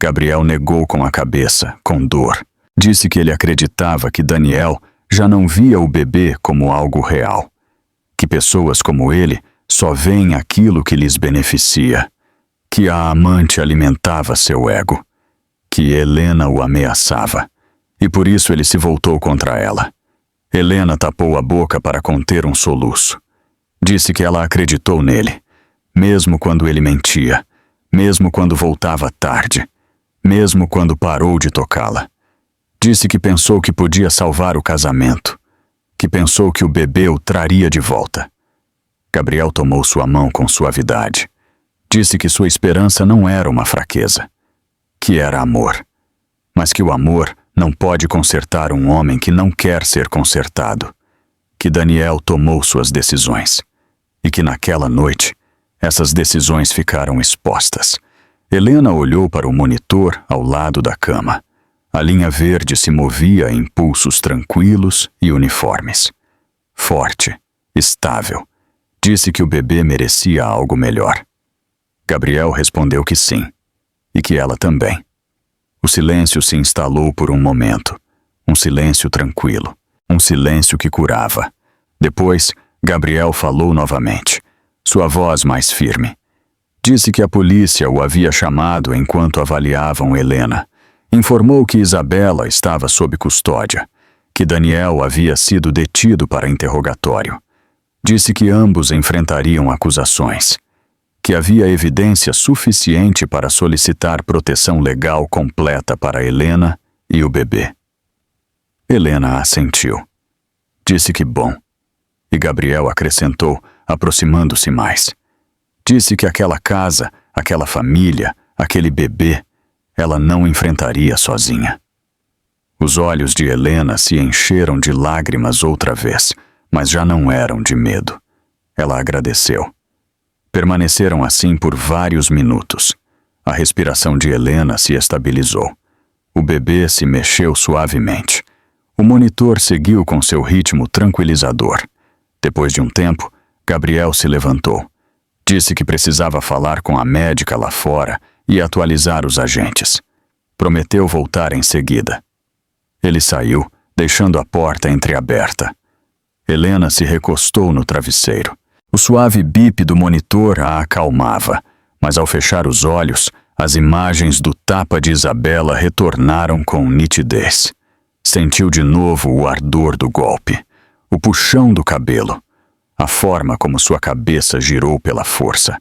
Gabriel negou com a cabeça, com dor. Disse que ele acreditava que Daniel já não via o bebê como algo real. Que pessoas como ele só veem aquilo que lhes beneficia. Que a amante alimentava seu ego. Que Helena o ameaçava. E por isso ele se voltou contra ela. Helena tapou a boca para conter um soluço. Disse que ela acreditou nele, mesmo quando ele mentia, mesmo quando voltava tarde, mesmo quando parou de tocá-la. Disse que pensou que podia salvar o casamento, que pensou que o bebê o traria de volta. Gabriel tomou sua mão com suavidade. Disse que sua esperança não era uma fraqueza, que era amor, mas que o amor não pode consertar um homem que não quer ser consertado. Que Daniel tomou suas decisões e que naquela noite essas decisões ficaram expostas. Helena olhou para o monitor ao lado da cama. A linha verde se movia em pulsos tranquilos e uniformes. Forte, estável. Disse que o bebê merecia algo melhor. Gabriel respondeu que sim, e que ela também. O silêncio se instalou por um momento, um silêncio tranquilo, um silêncio que curava. Depois, Gabriel falou novamente, sua voz mais firme. Disse que a polícia o havia chamado enquanto avaliavam Helena. Informou que Isabela estava sob custódia, que Daniel havia sido detido para interrogatório. Disse que ambos enfrentariam acusações, que havia evidência suficiente para solicitar proteção legal completa para Helena e o bebê. Helena assentiu. Disse que bom. E Gabriel acrescentou, aproximando-se mais. Disse que aquela casa, aquela família, aquele bebê, ela não enfrentaria sozinha. Os olhos de Helena se encheram de lágrimas outra vez, mas já não eram de medo. Ela agradeceu. Permaneceram assim por vários minutos. A respiração de Helena se estabilizou. O bebê se mexeu suavemente. O monitor seguiu com seu ritmo tranquilizador. Depois de um tempo, Gabriel se levantou. Disse que precisava falar com a médica lá fora e atualizar os agentes. Prometeu voltar em seguida. Ele saiu, deixando a porta entreaberta. Helena se recostou no travesseiro. O suave bip do monitor a acalmava, mas ao fechar os olhos, as imagens do tapa de Isabela retornaram com nitidez. Sentiu de novo o ardor do golpe, o puxão do cabelo, a forma como sua cabeça girou pela força.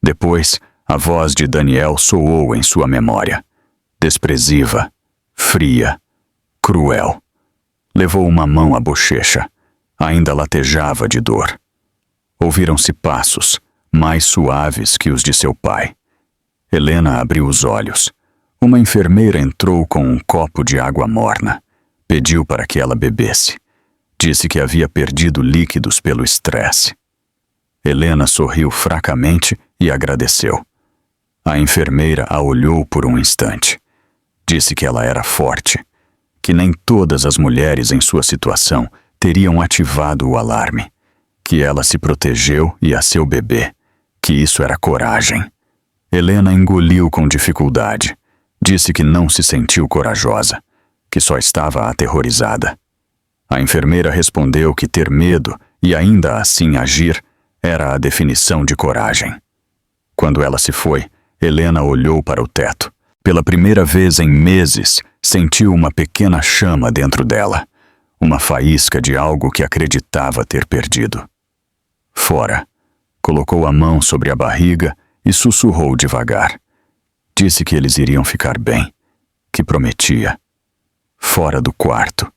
Depois, a voz de Daniel soou em sua memória. Desprezível, fria, cruel. Levou uma mão à bochecha. Ainda latejava de dor. Ouviram-se passos, mais suaves que os de seu pai. Helena abriu os olhos. Uma enfermeira entrou com um copo de água morna. Pediu para que ela bebesse. Disse que havia perdido líquidos pelo estresse. Helena sorriu fracamente e agradeceu. A enfermeira a olhou por um instante. Disse que ela era forte, que nem todas as mulheres em sua situação teriam ativado o alarme, que ela se protegeu e a seu bebê, que isso era coragem. Helena engoliu com dificuldade. Disse que não se sentiu corajosa, que só estava aterrorizada. A enfermeira respondeu que ter medo e ainda assim agir era a definição de coragem. Quando ela se foi, Helena olhou para o teto. Pela primeira vez em meses, sentiu uma pequena chama dentro dela, uma faísca de algo que acreditava ter perdido. Fora, colocou a mão sobre a barriga e sussurrou devagar. Disse que eles iriam ficar bem, que prometia. Fora do quarto.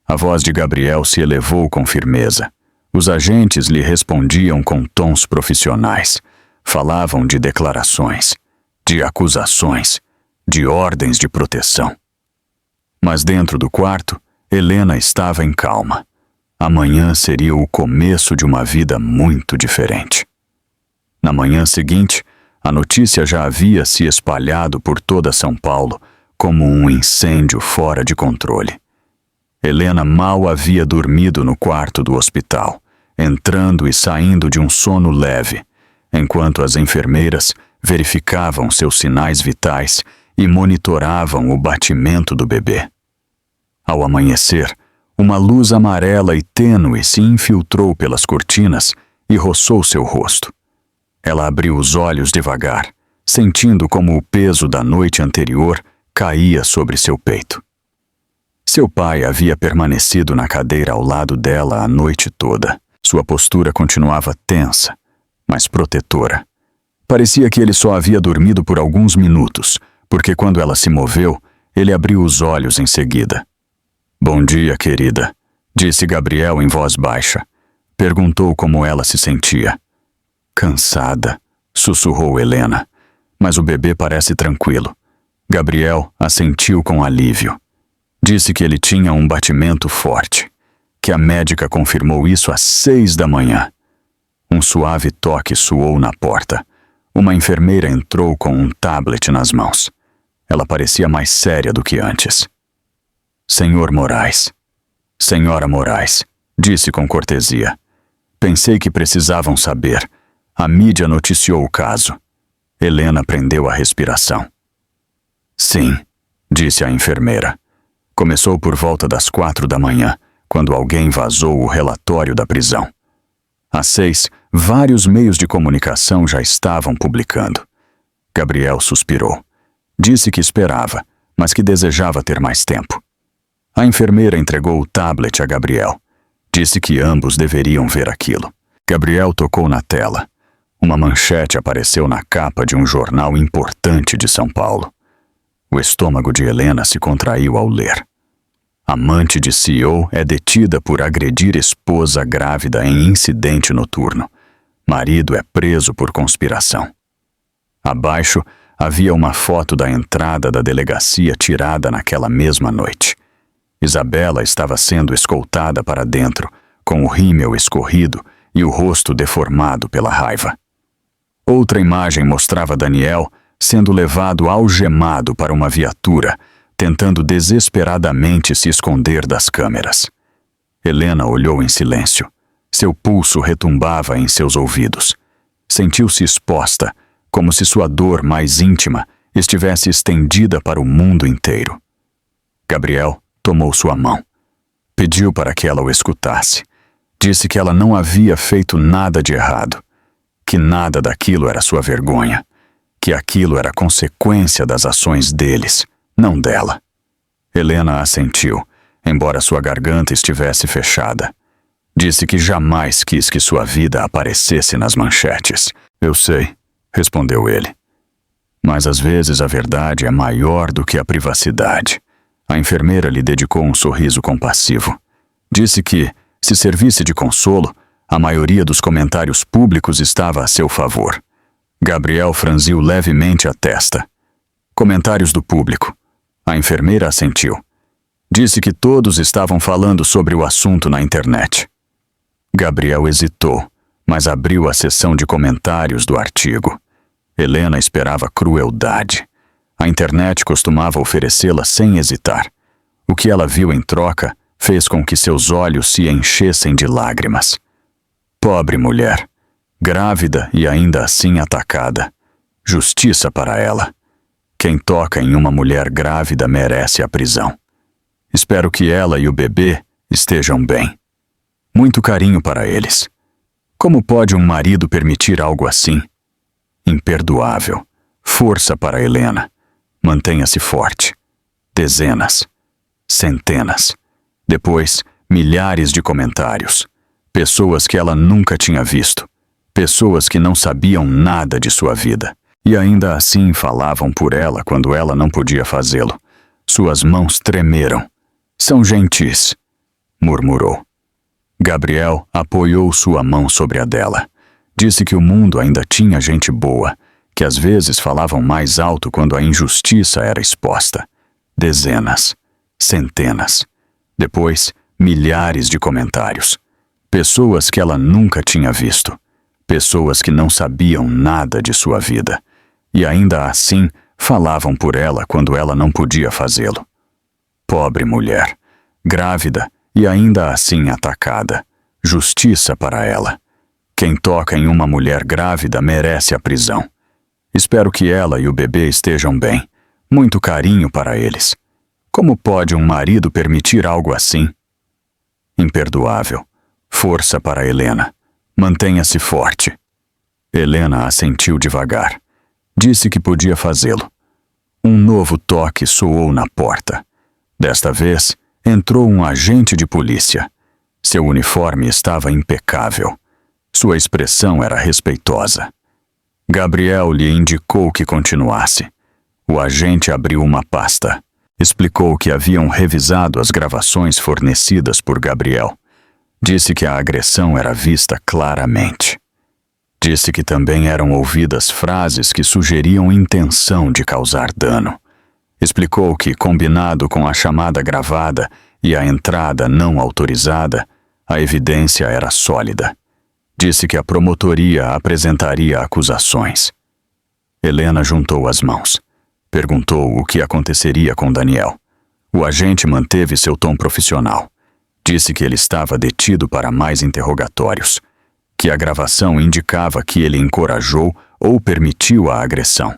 A voz de Gabriel se elevou com firmeza. Os agentes lhe respondiam com tons profissionais. Falavam de declarações, de acusações, de ordens de proteção. Mas dentro do quarto, Helena estava em calma. Amanhã seria o começo de uma vida muito diferente. Na manhã seguinte, a notícia já havia se espalhado por toda São Paulo como um incêndio fora de controle. Helena mal havia dormido no quarto do hospital, entrando e saindo de um sono leve, enquanto as enfermeiras verificavam seus sinais vitais e monitoravam o batimento do bebê. Ao amanhecer, uma luz amarela e tênue se infiltrou pelas cortinas e roçou seu rosto. Ela abriu os olhos devagar, sentindo como o peso da noite anterior caía sobre seu peito. Seu pai havia permanecido na cadeira ao lado dela a noite toda. Sua postura continuava tensa, mas protetora. Parecia que ele só havia dormido por alguns minutos, porque quando ela se moveu, ele abriu os olhos em seguida. "Bom dia, querida", disse Gabriel em voz baixa. Perguntou como ela se sentia. "Cansada", sussurrou Helena, "mas o bebê parece tranquilo." Gabriel assentiu com alívio. Disse que ele tinha um batimento forte, que a médica confirmou isso às 6 da manhã. Um suave toque soou na porta. Uma enfermeira entrou com um tablet nas mãos. Ela parecia mais séria do que antes. "Senhor Moraes." "Senhora Moraes", disse com cortesia. "Pensei que precisavam saber. A mídia noticiou o caso." Helena prendeu a respiração. "Sim", disse a enfermeira. "Começou por volta das 4 da manhã, quando alguém vazou o relatório da prisão. Às 6, vários meios de comunicação já estavam publicando." Gabriel suspirou. Disse que esperava, mas que desejava ter mais tempo. A enfermeira entregou o tablet a Gabriel. Disse que ambos deveriam ver aquilo. Gabriel tocou na tela. Uma manchete apareceu na capa de um jornal importante de São Paulo. O estômago de Helena se contraiu ao ler. Amante de CEO é detida por agredir esposa grávida em incidente noturno. Marido é preso por conspiração. Abaixo havia uma foto da entrada da delegacia tirada naquela mesma noite. Isabela estava sendo escoltada para dentro, com o rímel escorrido e o rosto deformado pela raiva. Outra imagem mostrava Daniel sendo levado algemado para uma viatura, tentando desesperadamente se esconder das câmeras. Helena olhou em silêncio. Seu pulso retumbava em seus ouvidos. Sentiu-se exposta, como se sua dor mais íntima estivesse estendida para o mundo inteiro. Gabriel tomou sua mão. Pediu para que ela o escutasse. Disse que ela não havia feito nada de errado, que nada daquilo era sua vergonha, que aquilo era consequência das ações deles, não dela. Helena assentiu, embora sua garganta estivesse fechada. Disse que jamais quis que sua vida aparecesse nas manchetes. "Eu sei", respondeu ele. "Mas às vezes a verdade é maior do que a privacidade." A enfermeira lhe dedicou um sorriso compassivo. Disse que, se servisse de consolo, a maioria dos comentários públicos estava a seu favor. Gabriel franziu levemente a testa. "Comentários do público." A enfermeira assentiu. Disse que todos estavam falando sobre o assunto na internet. Gabriel hesitou, mas abriu a seção de comentários do artigo. Helena esperava crueldade. A internet costumava oferecê-la sem hesitar. O que ela viu em troca fez com que seus olhos se enchessem de lágrimas. Pobre mulher, grávida e ainda assim atacada. Justiça para ela. Quem toca em uma mulher grávida merece a prisão. Espero que ela e o bebê estejam bem. Muito carinho para eles. Como pode um marido permitir algo assim? Imperdoável. Força para Helena. Mantenha-se forte. Dezenas. Centenas. Depois, milhares de comentários. Pessoas que ela nunca tinha visto. Pessoas que não sabiam nada de sua vida. E ainda assim falavam por ela quando ela não podia fazê-lo. Suas mãos tremeram. São gentis, murmurou. Gabriel apoiou sua mão sobre a dela. Disse que o mundo ainda tinha gente boa, que às vezes falavam mais alto quando a injustiça era exposta. Dezenas, centenas. Depois, milhares de comentários. Pessoas que ela nunca tinha visto. Pessoas que não sabiam nada de sua vida. E ainda assim falavam por ela quando ela não podia fazê-lo. Pobre mulher, grávida e ainda assim atacada. Justiça para ela. Quem toca em uma mulher grávida merece a prisão. Espero que ela e o bebê estejam bem. Muito carinho para eles. Como pode um marido permitir algo assim? Imperdoável. Força para Helena. Mantenha-se forte. Helena assentiu devagar. Disse que podia fazê-lo. Um novo toque soou na porta. Desta vez, entrou um agente de polícia. Seu uniforme estava impecável. Sua expressão era respeitosa. Gabriel lhe indicou que continuasse. O agente abriu uma pasta. Explicou que haviam revisado as gravações fornecidas por Gabriel. Disse que a agressão era vista claramente. Disse que também eram ouvidas frases que sugeriam intenção de causar dano. Explicou que, combinado com a chamada gravada e a entrada não autorizada, a evidência era sólida. Disse que a promotoria apresentaria acusações. Helena juntou as mãos. Perguntou o que aconteceria com Daniel. O agente manteve seu tom profissional. Disse que ele estava detido para mais interrogatórios. Que a gravação indicava que ele encorajou ou permitiu a agressão.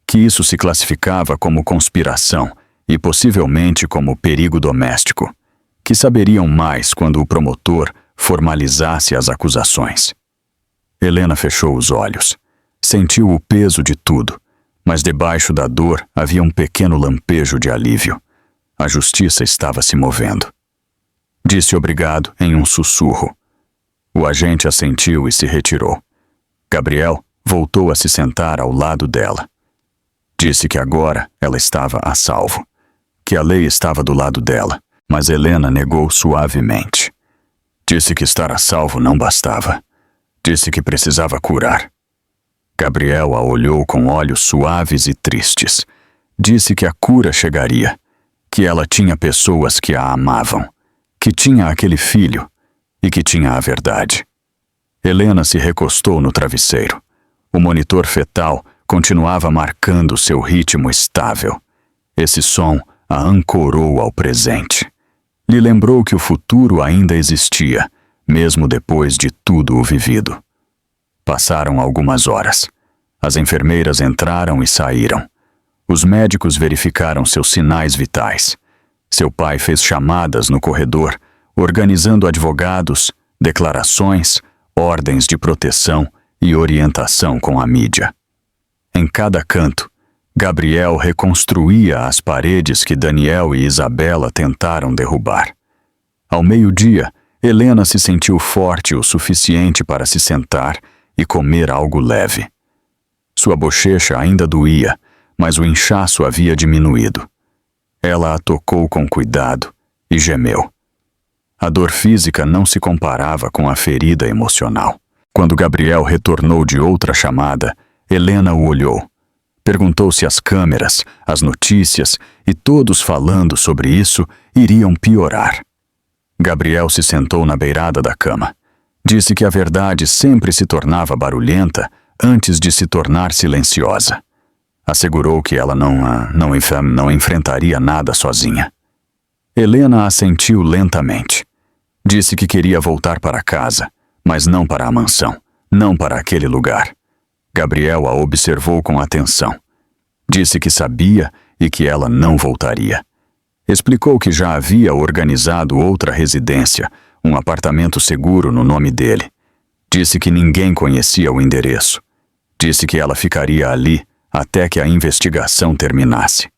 Que isso se classificava como conspiração e possivelmente como perigo doméstico. Que saberiam mais quando o promotor formalizasse as acusações. Helena fechou os olhos. Sentiu o peso de tudo, mas debaixo da dor havia um pequeno lampejo de alívio. A justiça estava se movendo. Disse obrigado em um sussurro. O agente assentiu e se retirou. Gabriel voltou a se sentar ao lado dela. Disse que agora ela estava a salvo, que a lei estava do lado dela, mas Helena negou suavemente. Disse que estar a salvo não bastava. Disse que precisava curar. Gabriel a olhou com olhos suaves e tristes. Disse que a cura chegaria, que ela tinha pessoas que a amavam, que tinha aquele filho e que tinha a verdade. Helena se recostou no travesseiro. O monitor fetal continuava marcando seu ritmo estável. Esse som a ancorou ao presente. Lhe lembrou que o futuro ainda existia, mesmo depois de tudo o vivido. Passaram algumas horas. As enfermeiras entraram e saíram. Os médicos verificaram seus sinais vitais. Seu pai fez chamadas no corredor, organizando advogados, declarações, ordens de proteção e orientação com a mídia. Em cada canto, Gabriel reconstruía as paredes que Daniel e Isabela tentaram derrubar. Ao meio-dia, Helena se sentiu forte o suficiente para se sentar e comer algo leve. Sua bochecha ainda doía, mas o inchaço havia diminuído. Ela a tocou com cuidado e gemeu. A dor física não se comparava com a ferida emocional. Quando Gabriel retornou de outra chamada, Helena o olhou. Perguntou se as câmeras, as notícias e todos falando sobre isso iriam piorar. Gabriel se sentou na beirada da cama. Disse que a verdade sempre se tornava barulhenta antes de se tornar silenciosa. Assegurou que ela não enfrentaria nada sozinha. Helena assentiu lentamente. Disse que queria voltar para casa, mas não para a mansão, não para aquele lugar. Gabriel a observou com atenção. Disse que sabia e que ela não voltaria. Explicou que já havia organizado outra residência, um apartamento seguro no nome dele. Disse que ninguém conhecia o endereço. Disse que ela ficaria ali até que a investigação terminasse.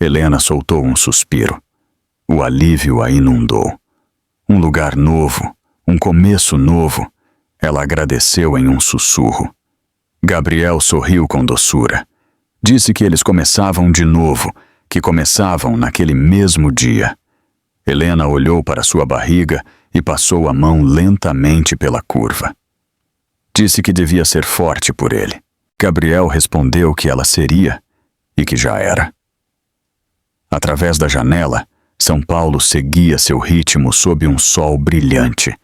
Helena soltou um suspiro. O alívio a inundou. Um lugar novo, um começo novo. Ela agradeceu em um sussurro. Gabriel sorriu com doçura. Disse que eles começavam de novo, que começavam naquele mesmo dia. Helena olhou para sua barriga e passou a mão lentamente pela curva. Disse que devia ser forte por ele. Gabriel respondeu que ela seria e que já era. Através da janela, São Paulo seguia seu ritmo sob um sol brilhante.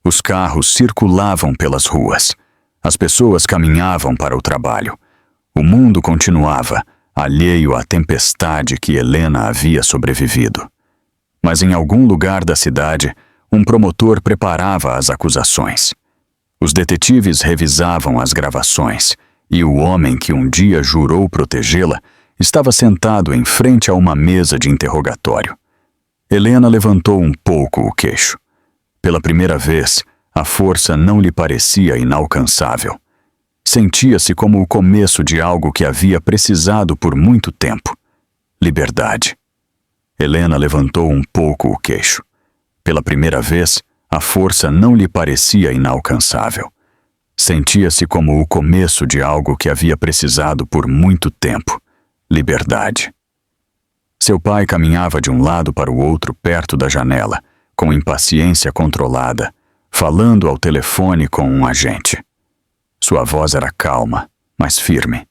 Os carros circulavam pelas ruas. As pessoas caminhavam para o trabalho. O mundo continuava, alheio à tempestade que Helena havia sobrevivido. Mas em algum lugar da cidade, um promotor preparava as acusações. Os detetives revisavam as gravações, e o homem que um dia jurou protegê-la estava sentado em frente a uma mesa de interrogatório. Helena levantou um pouco o queixo. Pela primeira vez, a força não lhe parecia inalcançável. Sentia-se como o começo de algo que havia precisado por muito tempo. Liberdade. Helena levantou um pouco o queixo. Pela primeira vez, a força não lhe parecia inalcançável. Sentia-se como o começo de algo que havia precisado por muito tempo. Liberdade. Seu pai caminhava de um lado para o outro perto da janela, com impaciência controlada, falando ao telefone com um agente. Sua voz era calma, mas firme.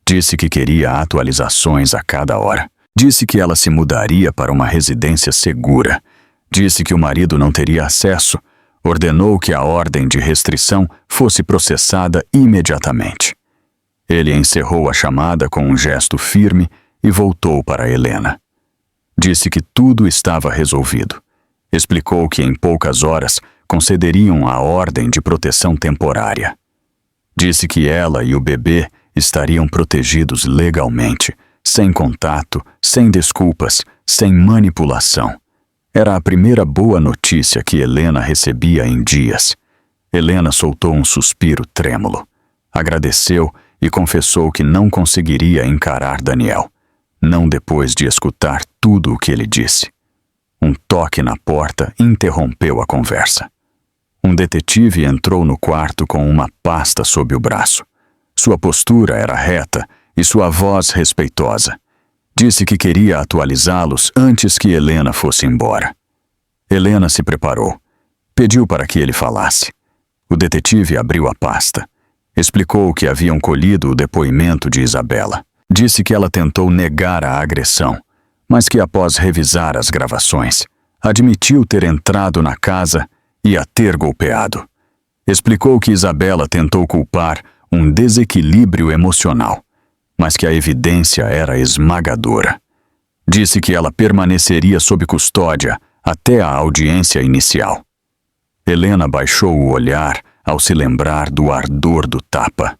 Disse que queria atualizações a cada hora. Disse que ela se mudaria para uma residência segura. Disse que o marido não teria acesso. Ordenou que a ordem de restrição fosse processada imediatamente. Ele encerrou a chamada com um gesto firme e voltou para Helena. Disse que tudo estava resolvido. Explicou que em poucas horas concederiam a ordem de proteção temporária. Disse que ela e o bebê estariam protegidos legalmente, sem contato, sem desculpas, sem manipulação. Era a primeira boa notícia que Helena recebia em dias. Helena soltou um suspiro trêmulo. Agradeceu e confessou que não conseguiria encarar Daniel, não depois de escutar tudo o que ele disse. Um toque na porta interrompeu a conversa. Um detetive entrou no quarto com uma pasta sob o braço. Sua postura era reta e sua voz respeitosa. Disse que queria atualizá-los antes que Helena fosse embora. Helena se preparou. Pediu para que ele falasse. O detetive abriu a pasta. Explicou que haviam colhido o depoimento de Isabela. Disse que ela tentou negar a agressão, mas que após revisar as gravações, admitiu ter entrado na casa e a ter golpeado. Explicou que Isabela tentou culpar um desequilíbrio emocional, mas que a evidência era esmagadora. Disse que ela permaneceria sob custódia até a audiência inicial. Helena baixou o olhar ao se lembrar do ardor do tapa.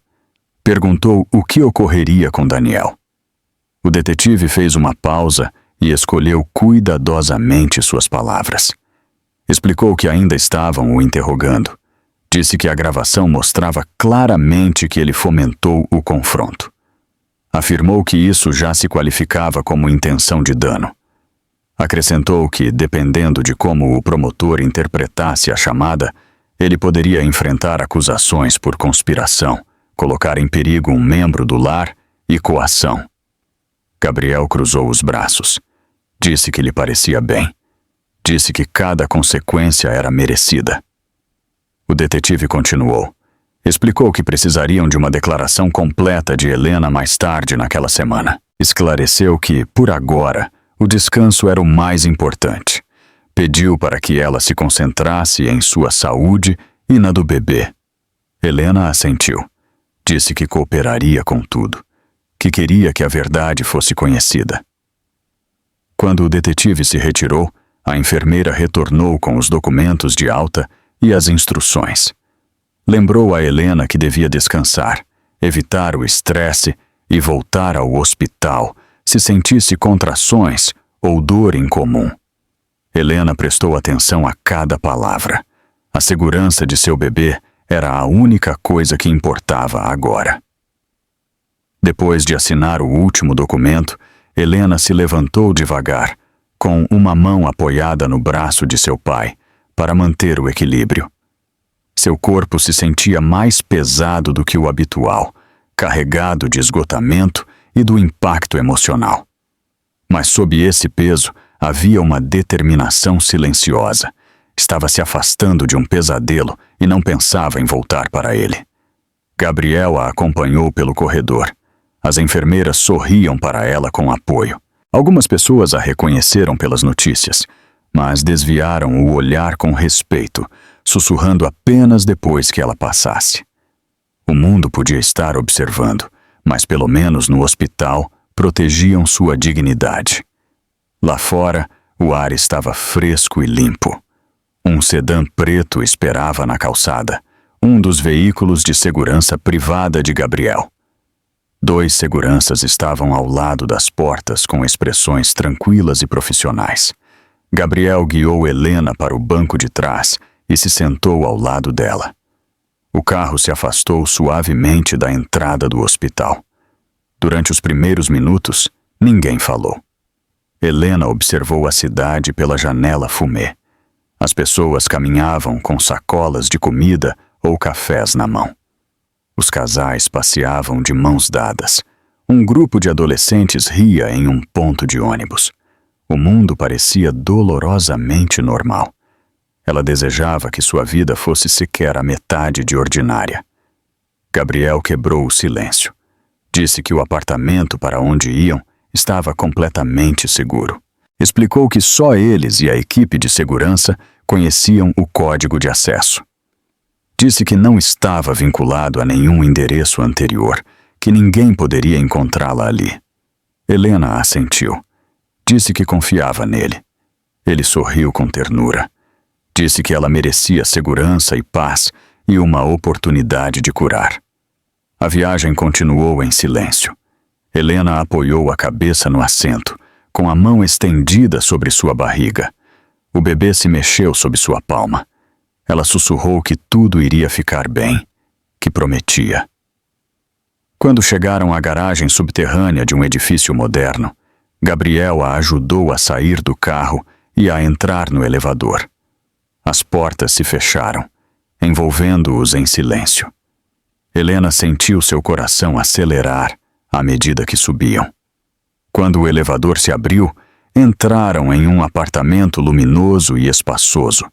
Perguntou o que ocorreria com Daniel. O detetive fez uma pausa e escolheu cuidadosamente suas palavras. Explicou que ainda estavam o interrogando. Disse que a gravação mostrava claramente que ele fomentou o confronto. Afirmou que isso já se qualificava como intenção de dano. Acrescentou que, dependendo de como o promotor interpretasse a chamada, ele poderia enfrentar acusações por conspiração, colocar em perigo um membro do lar e coação. Gabriel cruzou os braços. Disse que lhe parecia bem. Disse que cada consequência era merecida. O detetive continuou. Explicou que precisariam de uma declaração completa de Helena mais tarde naquela semana. Esclareceu que, por agora, o descanso era o mais importante. Pediu para que ela se concentrasse em sua saúde e na do bebê. Helena assentiu. Disse que cooperaria com tudo, que queria que a verdade fosse conhecida. Quando o detetive se retirou, a enfermeira retornou com os documentos de alta e as instruções. Lembrou a Helena que devia descansar evitar o estresse e voltar ao hospital se sentisse contrações ou dor incomum. Helena prestou atenção a cada palavra. A segurança de seu bebê era a única coisa que importava agora. Depois de assinar o último documento, Helena se levantou devagar, com uma mão apoiada no braço de seu pai, para manter o equilíbrio. Seu corpo se sentia mais pesado do que o habitual, carregado de esgotamento e do impacto emocional. Mas sob esse peso havia uma determinação silenciosa. Estava se afastando de um pesadelo e não pensava em voltar para ele. Gabriel a acompanhou pelo corredor. As enfermeiras sorriam para ela com apoio. Algumas pessoas a reconheceram pelas notícias, mas desviaram o olhar com respeito, sussurrando apenas depois que ela passasse. O mundo podia estar observando, mas pelo menos no hospital protegiam sua dignidade. Lá fora, o ar estava fresco e limpo. Um sedã preto esperava na calçada, um dos veículos de segurança privada de Gabriel. 2 seguranças estavam ao lado das portas com expressões tranquilas e profissionais. Gabriel guiou Helena para o banco de trás e se sentou ao lado dela. O carro se afastou suavemente da entrada do hospital. Durante os primeiros minutos, ninguém falou. Helena observou a cidade pela janela fumê. As pessoas caminhavam com sacolas de comida ou cafés na mão. Os casais passeavam de mãos dadas. Um grupo de adolescentes ria em um ponto de ônibus. O mundo parecia dolorosamente normal. Ela desejava que sua vida fosse sequer a metade de ordinária. Gabriel quebrou o silêncio. Disse que o apartamento para onde iam estava completamente seguro. Explicou que só eles e a equipe de segurança conheciam o código de acesso. Disse que não estava vinculado a nenhum endereço anterior, que ninguém poderia encontrá-la ali. Helena assentiu. Disse que confiava nele. Ele sorriu com ternura. Disse que ela merecia segurança e paz e uma oportunidade de curar. A viagem continuou em silêncio. Helena apoiou a cabeça no assento, com a mão estendida sobre sua barriga. O bebê se mexeu sob sua palma. Ela sussurrou que tudo iria ficar bem, que prometia. Quando chegaram à garagem subterrânea de um edifício moderno, Gabriel a ajudou a sair do carro e a entrar no elevador. As portas se fecharam, envolvendo-os em silêncio. Helena sentiu seu coração acelerar à medida que subiam. Quando o elevador se abriu, entraram em um apartamento luminoso e espaçoso,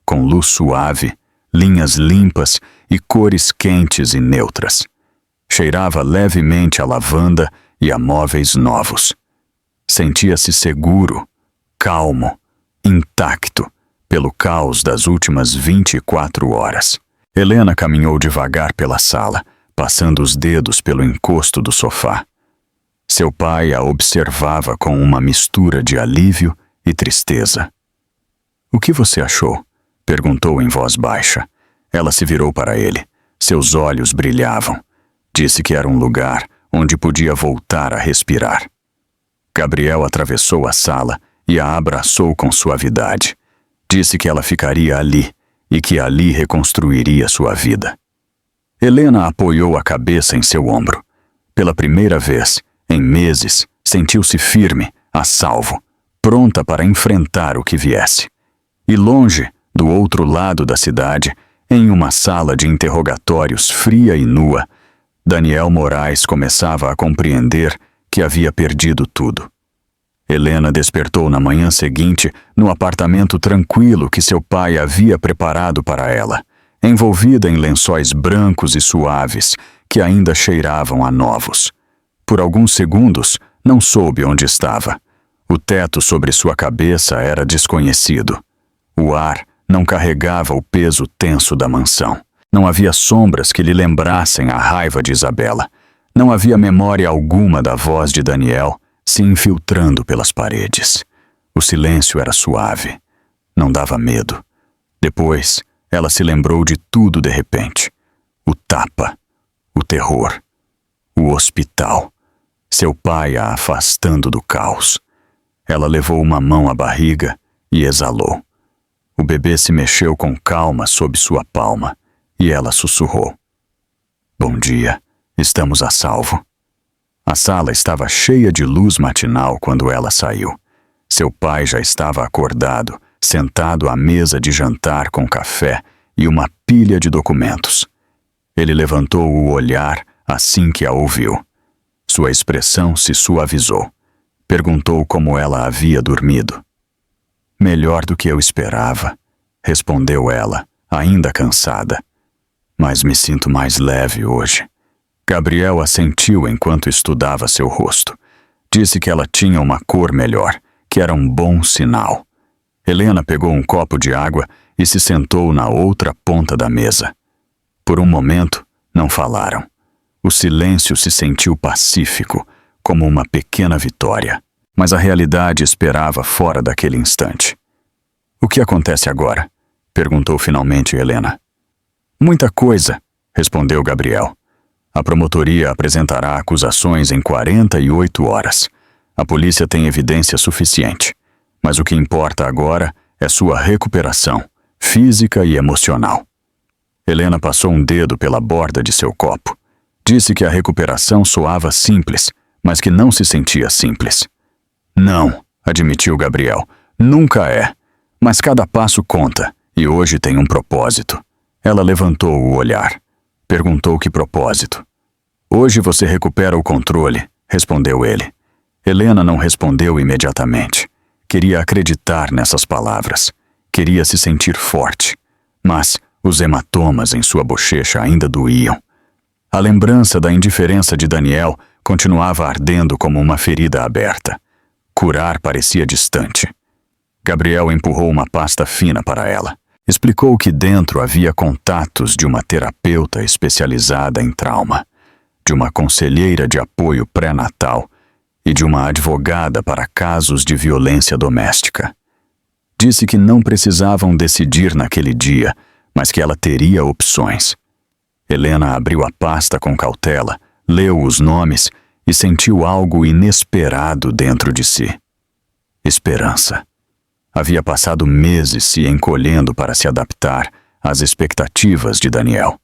com luz suave, linhas limpas e cores quentes e neutras. Cheirava levemente a lavanda e a móveis novos. Sentia-se seguro, calmo, intacto, pelo caos das últimas 24 horas. Helena caminhou devagar pela sala, passando os dedos pelo encosto do sofá. Seu pai a observava com uma mistura de alívio e tristeza. "O que você achou?" perguntou em voz baixa. Ela se virou para ele. Seus olhos brilhavam. Disse que era um lugar onde podia voltar a respirar. Gabriel atravessou a sala e a abraçou com suavidade. Disse que ela ficaria ali e que ali reconstruiria sua vida. Helena apoiou a cabeça em seu ombro. Pela primeira vez, em meses, sentiu-se firme, a salvo, pronta para enfrentar o que viesse. E longe, do outro lado da cidade, em uma sala de interrogatórios fria e nua, Daniel Moraes começava a compreender que havia perdido tudo. Helena despertou na manhã seguinte no apartamento tranquilo que seu pai havia preparado para ela, envolvida em lençóis brancos e suaves que ainda cheiravam a novos. Por alguns segundos, não soube onde estava. O teto sobre sua cabeça era desconhecido. O ar não carregava o peso tenso da mansão. Não havia sombras que lhe lembrassem a raiva de Isabela. Não havia memória alguma da voz de Daniel se infiltrando pelas paredes. O silêncio era suave. Não dava medo. Depois, ela se lembrou de tudo de repente. O tapa, o terror, O hospital. Seu pai a afastando do caos. Ela levou uma mão à barriga e exalou. O bebê se mexeu com calma sob sua palma e ela sussurrou: "Bom dia, estamos a salvo." A sala estava cheia de luz matinal quando ela saiu. Seu pai já estava acordado, sentado à mesa de jantar com café e uma pilha de documentos. Ele levantou o olhar assim que a ouviu. Sua expressão se suavizou. Perguntou como ela havia dormido. "Melhor do que eu esperava", respondeu ela, ainda cansada. "Mas me sinto mais leve hoje." Gabriel assentiu enquanto estudava seu rosto. Disse que ela tinha uma cor melhor, que era um bom sinal. Helena pegou um copo de água e se sentou na outra ponta da mesa. Por um momento, não falaram. O silêncio se sentiu pacífico, como uma pequena vitória. Mas a realidade esperava fora daquele instante. "O que acontece agora?" perguntou finalmente Helena. "Muita coisa", respondeu Gabriel. "A promotoria apresentará acusações em 48 horas. A polícia tem evidência suficiente. Mas o que importa agora é sua recuperação, física e emocional." Helena passou um dedo pela borda de seu copo. Disse que a recuperação soava simples, mas que não se sentia simples. "Não", admitiu Gabriel, "nunca é. Mas cada passo conta, e hoje tem um propósito." Ela levantou o olhar. Perguntou que propósito. "Hoje você recupera o controle", respondeu ele. Helena não respondeu imediatamente. Queria acreditar nessas palavras. Queria se sentir forte. Mas os hematomas em sua bochecha ainda doíam. A lembrança da indiferença de Daniel continuava ardendo como uma ferida aberta. Curar parecia distante. Gabriel empurrou uma pasta fina para ela. Explicou que dentro havia contatos de uma terapeuta especializada em trauma, de uma conselheira de apoio pré-natal e de uma advogada para casos de violência doméstica. Disse que não precisavam decidir naquele dia, mas que ela teria opções. Helena abriu a pasta com cautela, leu os nomes e sentiu algo inesperado dentro de si. Esperança. Havia passado meses se encolhendo para se adaptar às expectativas de Daniel.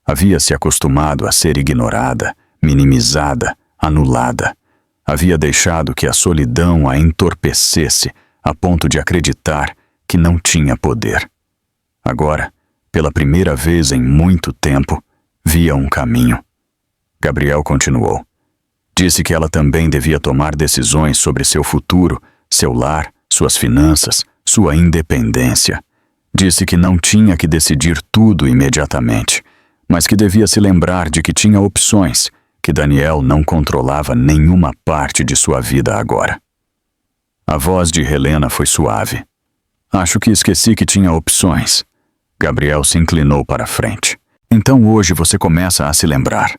Havia se acostumado a ser ignorada, minimizada, anulada. Havia deixado que a solidão a entorpecesse a ponto de acreditar que não tinha poder. Agora, pela primeira vez em muito tempo, via um caminho. Gabriel continuou. Disse que ela também devia tomar decisões sobre seu futuro, seu lar, suas finanças, sua independência. Disse que não tinha que decidir tudo imediatamente, mas que devia se lembrar de que tinha opções, que Daniel não controlava nenhuma parte de sua vida agora. A voz de Helena foi suave. "Acho que esqueci que tinha opções." Gabriel se inclinou para a frente. "Então hoje você começa a se lembrar."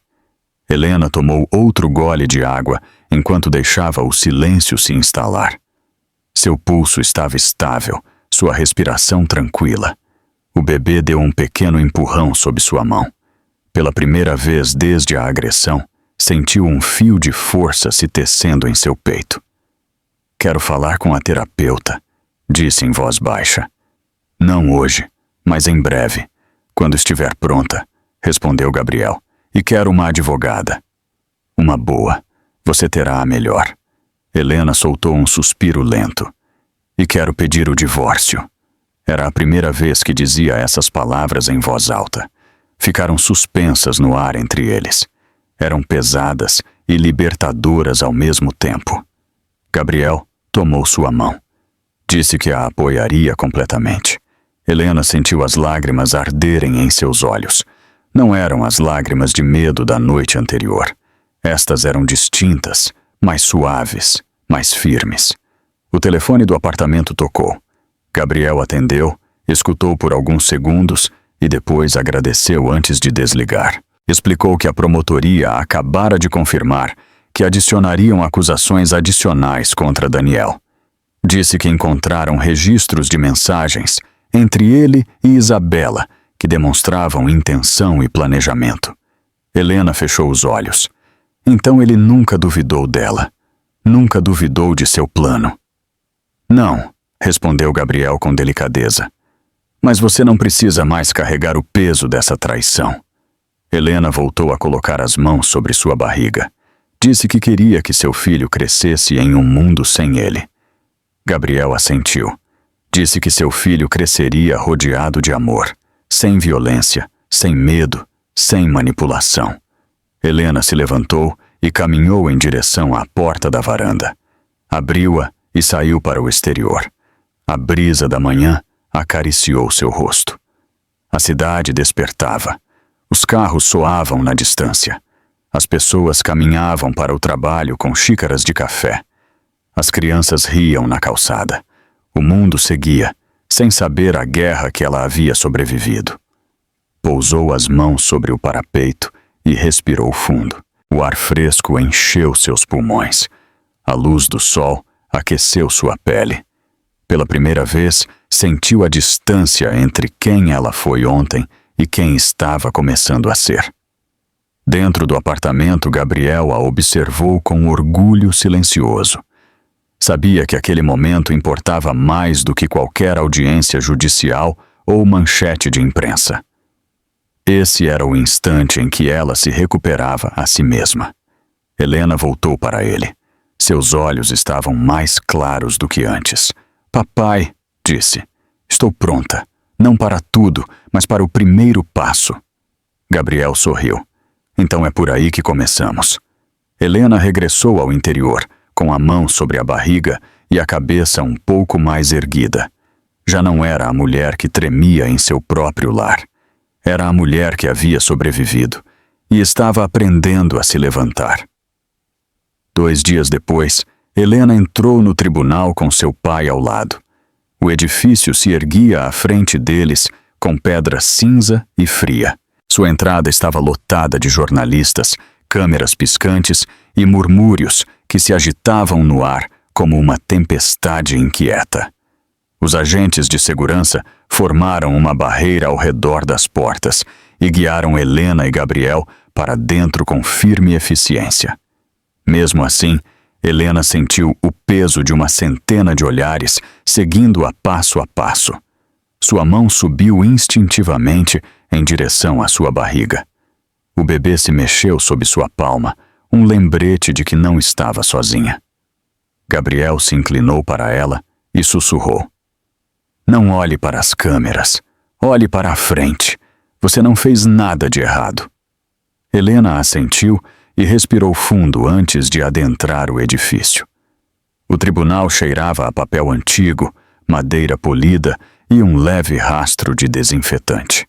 Helena tomou outro gole de água enquanto deixava o silêncio se instalar. Seu pulso estava estável, sua respiração tranquila. O bebê deu um pequeno empurrão sob sua mão. Pela primeira vez desde a agressão, sentiu um fio de força se tecendo em seu peito. "Quero falar com a terapeuta", disse em voz baixa. "Não hoje, mas em breve, quando estiver pronta", respondeu Gabriel. "E quero uma advogada." "Uma boa. Você terá a melhor." Helena soltou um suspiro lento. "E quero pedir o divórcio." Era a primeira vez que dizia essas palavras em voz alta. Ficaram suspensas no ar entre eles. Eram pesadas e libertadoras ao mesmo tempo. Gabriel tomou sua mão. Disse que a apoiaria completamente. Helena sentiu as lágrimas arderem em seus olhos. Não eram as lágrimas de medo da noite anterior. Estas eram distintas, mais suaves, mais firmes. O telefone do apartamento tocou. Gabriel atendeu, escutou por alguns segundos e depois agradeceu antes de desligar. Explicou que a promotoria acabara de confirmar que adicionariam acusações adicionais contra Daniel. Disse que encontraram registros de mensagens entre ele e Isabela que demonstravam intenção e planejamento. Helena fechou os olhos. Então ele nunca duvidou dela. Nunca duvidou de seu plano. Não, respondeu Gabriel com delicadeza. Mas você não precisa mais carregar o peso dessa traição. Helena voltou a colocar as mãos sobre sua barriga. Disse que queria que seu filho crescesse em um mundo sem ele. Gabriel assentiu. Disse que seu filho cresceria rodeado de amor, sem violência, sem medo, sem manipulação. Helena se levantou e caminhou em direção à porta da varanda. Abriu-a e saiu para o exterior. A brisa da manhã acariciou seu rosto. A cidade despertava. Os carros soavam na distância. As pessoas caminhavam para o trabalho com xícaras de café. As crianças riam na calçada. O mundo seguia, sem saber a guerra que ela havia sobrevivido. Pousou as mãos sobre o parapeito e respirou fundo. O ar fresco encheu seus pulmões. A luz do sol aqueceu sua pele. Pela primeira vez, sentiu a distância entre quem ela foi ontem e quem estava começando a ser. Dentro do apartamento, Gabriel a observou com orgulho silencioso. Sabia que aquele momento importava mais do que qualquer audiência judicial ou manchete de imprensa. Esse era o instante em que ela se recuperava a si mesma. Helena voltou para ele. Seus olhos estavam mais claros do que antes. Papai, disse, estou pronta, não para tudo, mas para o primeiro passo. Gabriel sorriu. Então é por aí que começamos. Helena regressou ao interior, com a mão sobre a barriga e a cabeça um pouco mais erguida. Já não era a mulher que tremia em seu próprio lar. Era a mulher que havia sobrevivido e estava aprendendo a se levantar. 2 dias depois, Helena entrou no tribunal com seu pai ao lado. O edifício se erguia à frente deles com pedra cinza e fria. Sua entrada estava lotada de jornalistas, câmeras piscantes e murmúrios que se agitavam no ar como uma tempestade inquieta. Os agentes de segurança formaram uma barreira ao redor das portas e guiaram Helena e Gabriel para dentro com firme eficiência. Mesmo assim, Helena sentiu o peso de uma centena de olhares seguindo-a passo a passo. Sua mão subiu instintivamente em direção à sua barriga. O bebê se mexeu sob sua palma, um lembrete de que não estava sozinha. Gabriel se inclinou para ela e sussurrou. Não olhe para as câmeras. Olhe para a frente. Você não fez nada de errado. Helena assentiu e respirou fundo antes de adentrar o edifício. O tribunal cheirava a papel antigo, madeira polida e um leve rastro de desinfetante.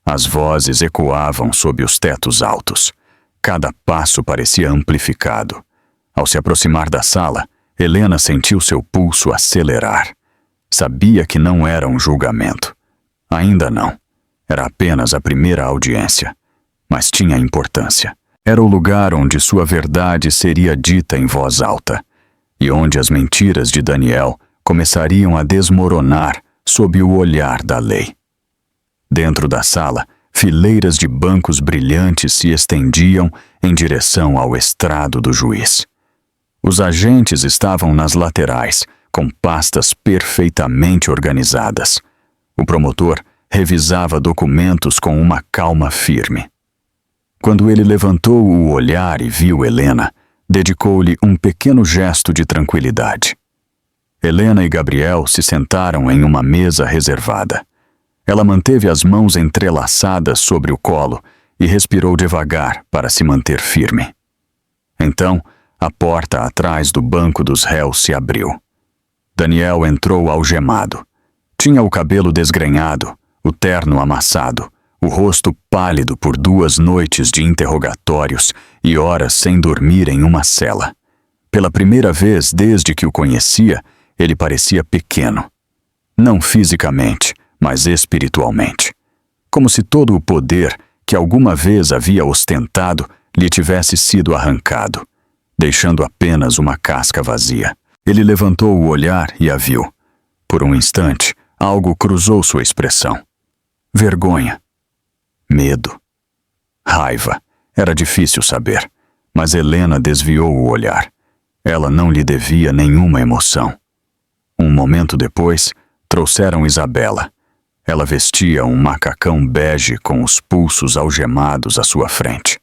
As vozes ecoavam sob os tetos altos. Cada passo parecia amplificado. Ao se aproximar da sala, Helena sentiu seu pulso acelerar. Sabia que não era um julgamento. Ainda não. Era apenas a primeira audiência. Mas tinha importância. Era o lugar onde sua verdade seria dita em voz alta, e onde as mentiras de Daniel começariam a desmoronar sob o olhar da lei. Dentro da sala, fileiras de bancos brilhantes se estendiam em direção ao estrado do juiz. Os agentes estavam nas laterais, com pastas perfeitamente organizadas. O promotor revisava documentos com uma calma firme. Quando ele levantou o olhar e viu Helena, dedicou-lhe um pequeno gesto de tranquilidade. Helena e Gabriel se sentaram em uma mesa reservada. Ela manteve as mãos entrelaçadas sobre o colo e respirou devagar para se manter firme. Então, a porta atrás do banco dos réus se abriu. Daniel entrou algemado. Tinha o cabelo desgrenhado, o terno amassado, o rosto pálido por 2 noites de interrogatórios e horas sem dormir em uma cela. Pela primeira vez desde que o conhecia, ele parecia pequeno. Não fisicamente, mas espiritualmente. Como se todo o poder que alguma vez havia ostentado lhe tivesse sido arrancado, deixando apenas uma casca vazia. Ele levantou o olhar e a viu. Por um instante, algo cruzou sua expressão. Vergonha. Medo. Raiva. Era difícil saber. Mas Helena desviou o olhar. Ela não lhe devia nenhuma emoção. Um momento depois, trouxeram Isabela. Ela vestia um macacão bege com os pulsos algemados à sua frente.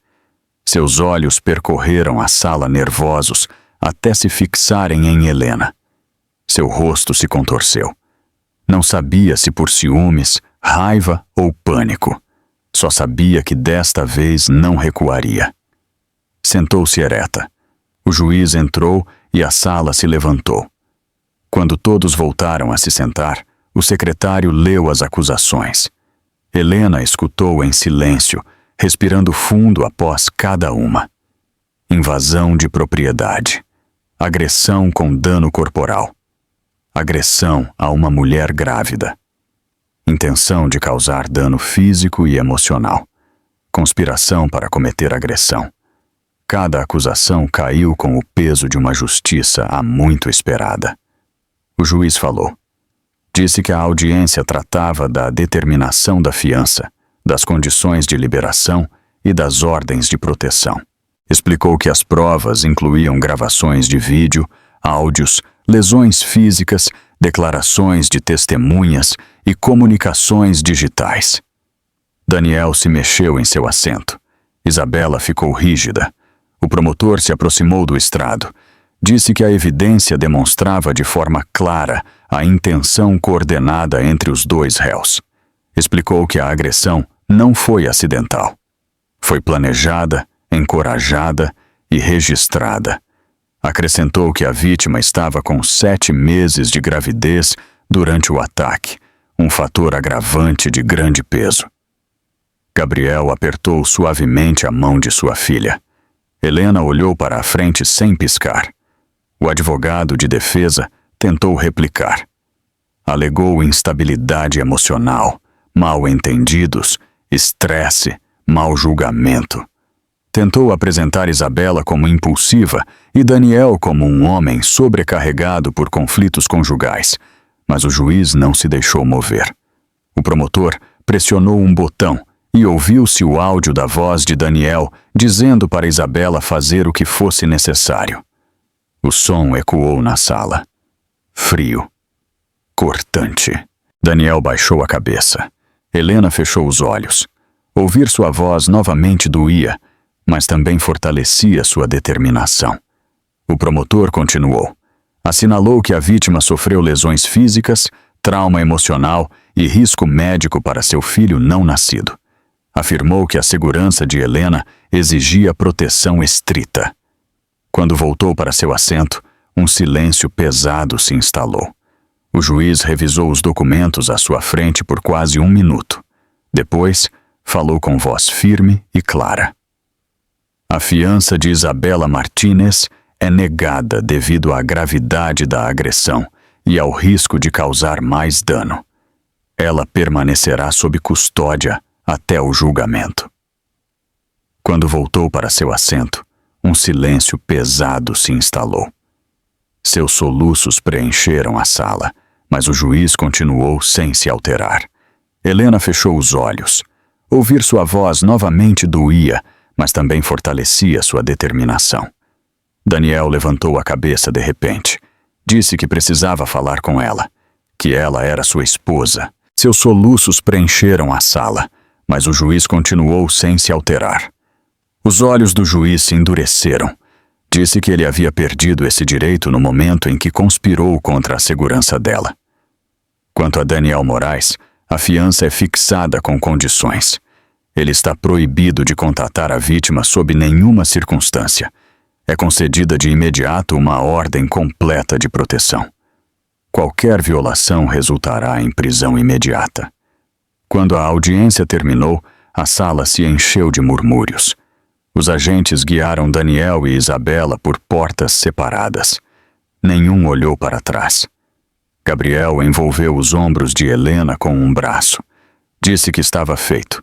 Seus olhos percorreram a sala nervosos até se fixarem em Helena. Seu rosto se contorceu. Não sabia se por ciúmes, raiva ou pânico. Só sabia que desta vez não recuaria. Sentou-se ereta. O juiz entrou e a sala se levantou. Quando todos voltaram a se sentar, o secretário leu as acusações. Helena escutou em silêncio, respirando fundo após cada uma. Invasão de propriedade. Agressão com dano corporal. Agressão a uma mulher grávida. Intenção de causar dano físico e emocional. Conspiração para cometer agressão. Cada acusação caiu com o peso de uma justiça há muito esperada. O juiz falou. Disse que a audiência tratava da determinação da fiança, das condições de liberação e das ordens de proteção. Explicou que as provas incluíam gravações de vídeo, áudios, lesões físicas, declarações de testemunhas e comunicações digitais. Daniel se mexeu em seu assento. Isabela ficou rígida. O promotor se aproximou do estrado. Disse que a evidência demonstrava de forma clara a intenção coordenada entre os dois réus. Explicou que a agressão não foi acidental. Foi planejada, encorajada e registrada. Acrescentou que a vítima estava com 7 meses de gravidez durante o ataque, um fator agravante de grande peso. Gabriel apertou suavemente a mão de sua filha. Helena olhou para a frente sem piscar. O advogado de defesa tentou replicar. Alegou instabilidade emocional, mal-entendidos, estresse, mau julgamento. Tentou apresentar Isabela como impulsiva e Daniel como um homem sobrecarregado por conflitos conjugais, mas o juiz não se deixou mover. O promotor pressionou um botão e ouviu-se o áudio da voz de Daniel dizendo para Isabela fazer o que fosse necessário. O som ecoou na sala. Frio. Cortante. Daniel baixou a cabeça. Helena fechou os olhos. Ouvir sua voz novamente doía, mas também fortalecia sua determinação. O promotor continuou. Assinalou que a vítima sofreu lesões físicas, trauma emocional e risco médico para seu filho não nascido. Afirmou que a segurança de Helena exigia proteção estrita. Quando voltou para seu assento, um silêncio pesado se instalou. O juiz revisou os documentos à sua frente por quase 1 minuto. Depois, falou com voz firme e clara. A fiança de Isabela Martínez é negada devido à gravidade da agressão e ao risco de causar mais dano. Ela permanecerá sob custódia até o julgamento. Quando voltou para seu assento, um silêncio pesado se instalou. Seus soluços preencheram a sala, mas o juiz continuou sem se alterar. Helena fechou os olhos. Ouvir sua voz novamente doía, mas também fortalecia sua determinação. Daniel levantou a cabeça de repente. Disse que precisava falar com ela, que ela era sua esposa. Seus soluços preencheram a sala, mas o juiz continuou sem se alterar. Os olhos do juiz se endureceram. Disse que ele havia perdido esse direito no momento em que conspirou contra a segurança dela. Quanto a Daniel Moraes, a fiança é fixada com condições. Ele está proibido de contatar a vítima sob nenhuma circunstância. É concedida de imediato uma ordem completa de proteção. Qualquer violação resultará em prisão imediata. Quando a audiência terminou, a sala se encheu de murmúrios. Os agentes guiaram Daniel e Isabela por portas separadas. Nenhum olhou para trás. Gabriel envolveu os ombros de Helena com um braço. Disse que estava feito.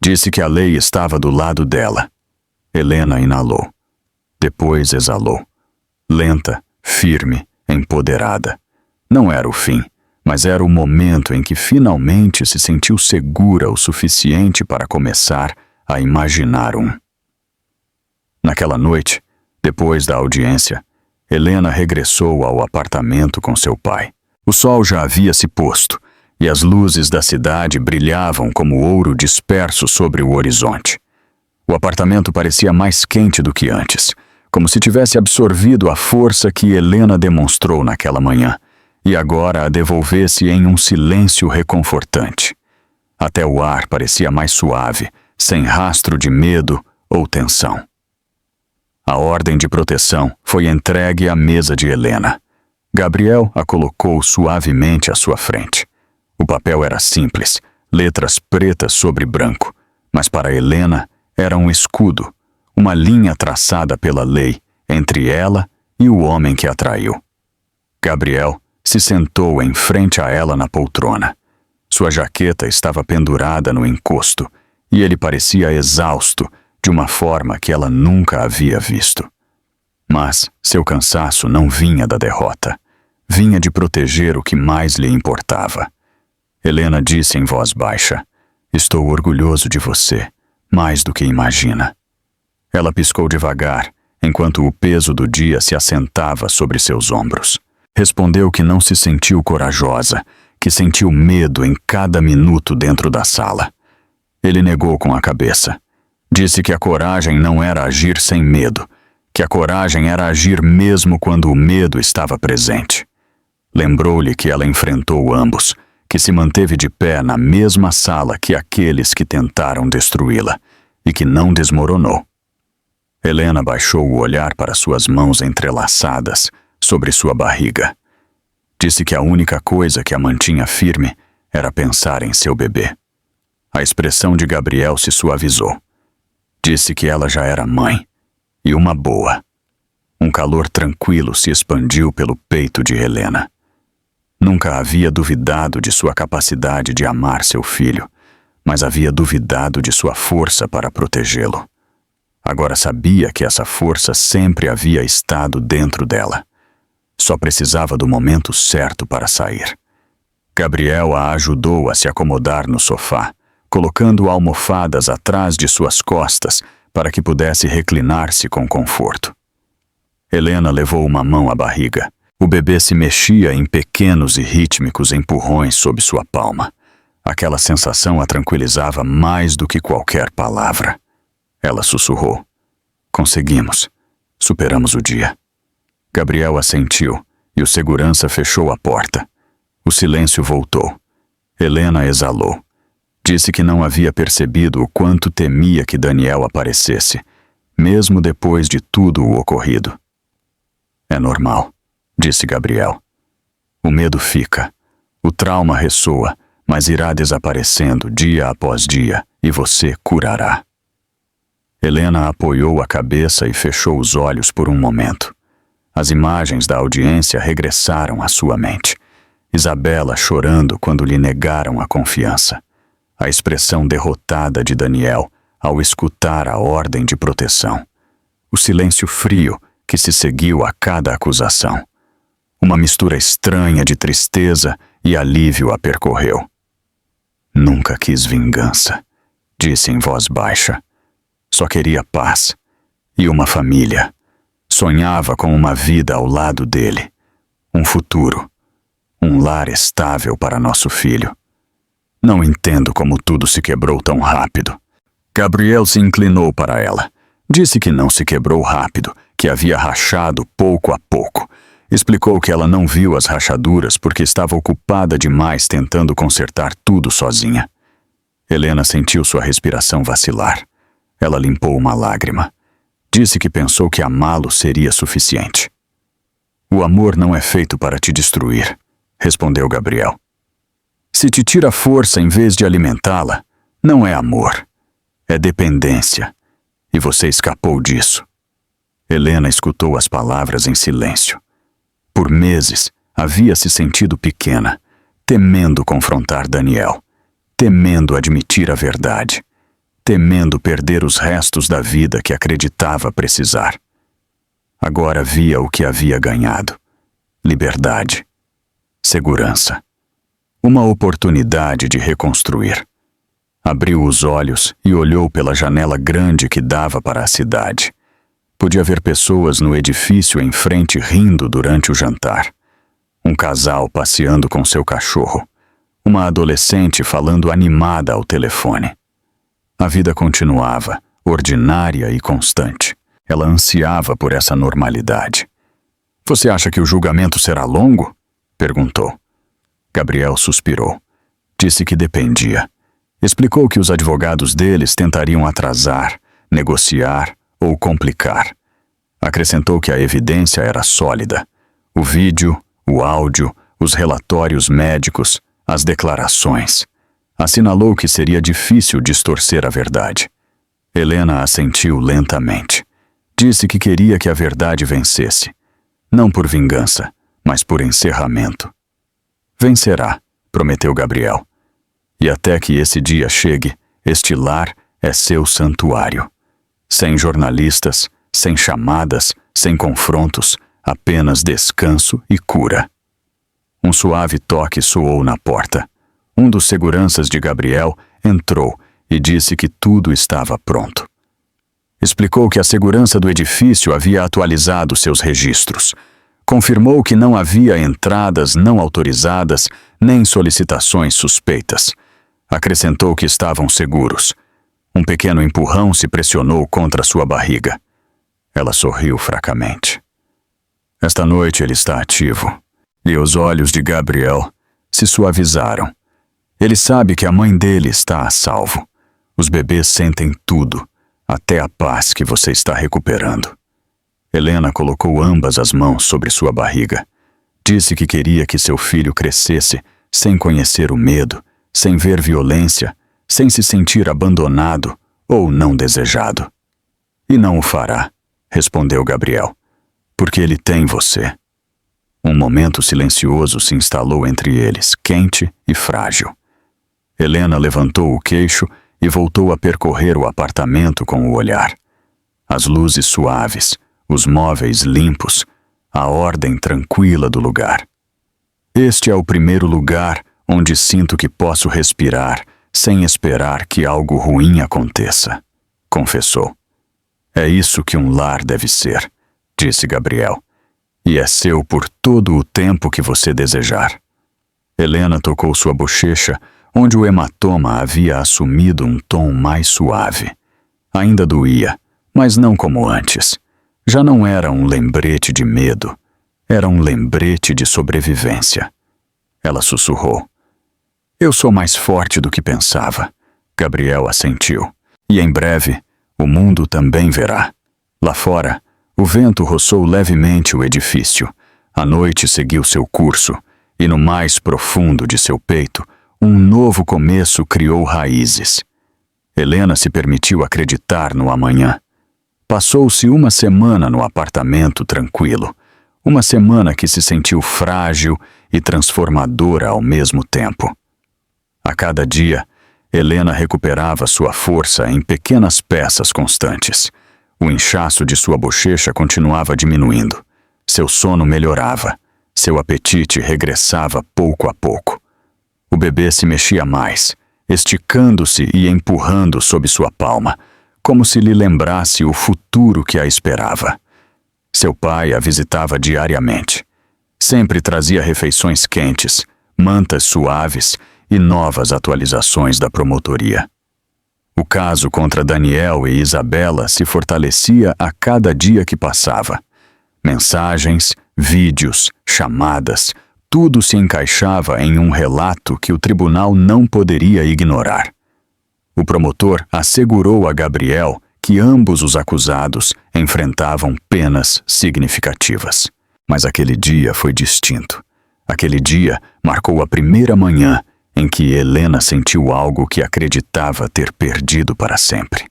Disse que a lei estava do lado dela. Helena inalou. Depois exalou. Lenta, firme, empoderada. Não era o fim, mas era o momento em que finalmente se sentiu segura o suficiente para começar a imaginar um. Naquela noite, depois da audiência, Helena regressou ao apartamento com seu pai. O sol já havia se posto e as luzes da cidade brilhavam como ouro disperso sobre o horizonte. O apartamento parecia mais quente do que antes, como se tivesse absorvido a força que Helena demonstrou naquela manhã e agora a devolvesse em um silêncio reconfortante. Até o ar parecia mais suave, sem rastro de medo ou tensão. A ordem de proteção foi entregue à mesa de Helena. Gabriel a colocou suavemente à sua frente. O papel era simples, letras pretas sobre branco, mas para Helena era um escudo, uma linha traçada pela lei entre ela e o homem que a traiu. Gabriel se sentou em frente a ela na poltrona. Sua jaqueta estava pendurada no encosto e ele parecia exausto de uma forma que ela nunca havia visto. Mas seu cansaço não vinha da derrota, vinha de proteger o que mais lhe importava. Helena disse em voz baixa: "Estou orgulhoso de você, mais do que imagina." Ela piscou devagar, enquanto o peso do dia se assentava sobre seus ombros. Respondeu que não se sentiu corajosa, que sentiu medo em cada minuto dentro da sala. Ele negou com a cabeça. Disse que a coragem não era agir sem medo, que a coragem era agir mesmo quando o medo estava presente. Lembrou-lhe que ela enfrentou ambos, que se manteve de pé na mesma sala que aqueles que tentaram destruí-la, e que não desmoronou. Helena baixou o olhar para suas mãos entrelaçadas sobre sua barriga. Disse que a única coisa que a mantinha firme era pensar em seu bebê. A expressão de Gabriel se suavizou. Disse que ela já era mãe, e uma boa. Um calor tranquilo se expandiu pelo peito de Helena. Nunca havia duvidado de sua capacidade de amar seu filho, mas havia duvidado de sua força para protegê-lo. Agora sabia que essa força sempre havia estado dentro dela. Só precisava do momento certo para sair. Gabriel a ajudou a se acomodar no sofá, colocando almofadas atrás de suas costas para que pudesse reclinar-se com conforto. Helena levou uma mão à barriga. O bebê se mexia em pequenos e rítmicos empurrões sob sua palma. Aquela sensação a tranquilizava mais do que qualquer palavra. Ela sussurrou: "Conseguimos. Superamos o dia." Gabriel assentiu e o segurança fechou a porta. O silêncio voltou. Helena exalou. Disse que não havia percebido o quanto temia que Daniel aparecesse, mesmo depois de tudo o ocorrido. "É normal", disse Gabriel. "O medo fica. O trauma ressoa, mas irá desaparecendo dia após dia e você curará." Helena apoiou a cabeça e fechou os olhos por um momento. As imagens da audiência regressaram à sua mente. Isabela chorando quando lhe negaram a confiança. A expressão derrotada de Daniel ao escutar a ordem de proteção. O silêncio frio que se seguiu a cada acusação. Uma mistura estranha de tristeza e alívio a percorreu. "Nunca quis vingança", disse em voz baixa. "Só queria paz e uma família. Sonhava com uma vida ao lado dele, um futuro, um lar estável para nosso filho. Não entendo como tudo se quebrou tão rápido." Gabriel se inclinou para ela. Disse que não se quebrou rápido, que havia rachado pouco a pouco. Explicou que ela não viu as rachaduras porque estava ocupada demais tentando consertar tudo sozinha. Helena sentiu sua respiração vacilar. Ela limpou uma lágrima. Disse que pensou que amá-lo seria suficiente. "O amor não é feito para te destruir", respondeu Gabriel. "Se te tira força em vez de alimentá-la, não é amor, é dependência. E você escapou disso." Helena escutou as palavras em silêncio. Por meses, havia se sentido pequena, temendo confrontar Daniel, temendo admitir a verdade, temendo perder os restos da vida que acreditava precisar. Agora via o que havia ganhado: liberdade, segurança, uma oportunidade de reconstruir. Abriu os olhos e olhou pela janela grande que dava para a cidade. Podia ver pessoas no edifício em frente rindo durante o jantar. Um casal passeando com seu cachorro. Uma adolescente falando animada ao telefone. A vida continuava, ordinária e constante. Ela ansiava por essa normalidade. Você acha que o julgamento será longo? Perguntou. Gabriel suspirou. Disse que dependia. Explicou que os advogados deles tentariam atrasar, negociar ou complicar. Acrescentou que a evidência era sólida. O vídeo, o áudio, os relatórios médicos, as declarações. Assinalou que seria difícil distorcer a verdade. Helena assentiu lentamente. Disse que queria que a verdade vencesse. Não por vingança, mas por encerramento. Vencerá, prometeu Gabriel. E até que esse dia chegue, este lar é seu santuário. Sem jornalistas, sem chamadas, sem confrontos, apenas descanso e cura. Um suave toque soou na porta. Um dos seguranças de Gabriel entrou e disse que tudo estava pronto. Explicou que a segurança do edifício havia atualizado seus registros. Confirmou que não havia entradas não autorizadas nem solicitações suspeitas. Acrescentou que estavam seguros. Um pequeno empurrão se pressionou contra sua barriga. Ela sorriu fracamente. Esta noite ele está ativo, e os olhos de Gabriel se suavizaram. Ele sabe que a mãe dele está a salvo. Os bebês sentem tudo, até a paz que você está recuperando. Helena colocou ambas as mãos sobre sua barriga. Disse que queria que seu filho crescesse sem conhecer o medo, sem ver violência, sem se sentir abandonado ou não desejado. E não o fará, respondeu Gabriel, porque ele tem você. Um momento silencioso se instalou entre eles, quente e frágil. Helena levantou o queixo e voltou a percorrer o apartamento com o olhar. As luzes suaves, os móveis limpos, a ordem tranquila do lugar. Este é o primeiro lugar onde sinto que posso respirar sem esperar que algo ruim aconteça, confessou. É isso que um lar deve ser, disse Gabriel, e é seu por todo o tempo que você desejar. Helena tocou sua bochecha, onde o hematoma havia assumido um tom mais suave. Ainda doía, mas não como antes. Já não era um lembrete de medo, era um lembrete de sobrevivência. Ela sussurrou. Eu sou mais forte do que pensava. Gabriel assentiu. E em breve, o mundo também verá. Lá fora, o vento roçou levemente o edifício. A noite seguiu seu curso, e no mais profundo de seu peito, um novo começo criou raízes. Helena se permitiu acreditar no amanhã. Passou-se uma semana no apartamento tranquilo. Uma semana que se sentiu frágil e transformadora ao mesmo tempo. A cada dia, Helena recuperava sua força em pequenas peças constantes. O inchaço de sua bochecha continuava diminuindo. Seu sono melhorava. Seu apetite regressava pouco a pouco. O bebê se mexia mais, esticando-se e empurrando sob sua palma, como se lhe lembrasse o futuro que a esperava. Seu pai a visitava diariamente. Sempre trazia refeições quentes, mantas suaves e novas atualizações da promotoria. O caso contra Daniel e Isabela se fortalecia a cada dia que passava. Mensagens, vídeos, chamadas, tudo se encaixava em um relato que o tribunal não poderia ignorar. O promotor assegurou a Gabriel que ambos os acusados enfrentavam penas significativas. Mas aquele dia foi distinto. Aquele dia marcou a primeira manhã em que Helena sentiu algo que acreditava ter perdido para sempre.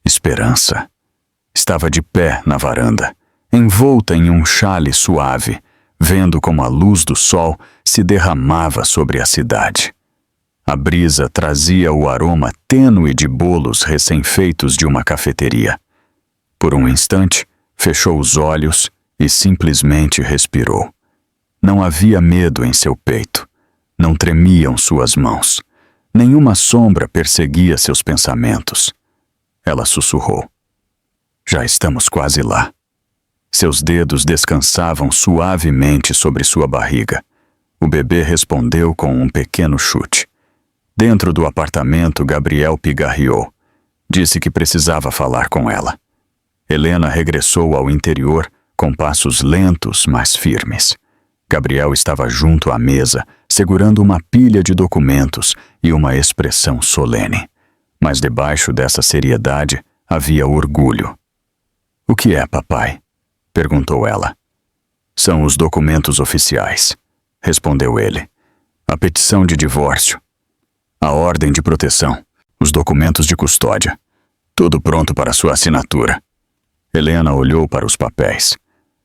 Esperança. Estava de pé na varanda, envolta em um xale suave, vendo como a luz do sol se derramava sobre a cidade. A brisa trazia o aroma tênue de bolos recém-feitos de uma cafeteria. Por um instante, fechou os olhos e simplesmente respirou. Não havia medo em seu peito. Não tremiam suas mãos. Nenhuma sombra perseguia seus pensamentos. Ela sussurrou. Já estamos quase lá. Seus dedos descansavam suavemente sobre sua barriga. O bebê respondeu com um pequeno chute. Dentro do apartamento, Gabriel pigarreou. Disse que precisava falar com ela. Helena regressou ao interior com passos lentos, mas firmes. Gabriel estava junto à mesa, segurando uma pilha de documentos e uma expressão solene. Mas debaixo dessa seriedade havia orgulho. "O que é, papai?" perguntou ela. "São os documentos oficiais", respondeu ele. "A petição de divórcio, a ordem de proteção, os documentos de custódia. Tudo pronto para sua assinatura." Helena olhou para os papéis.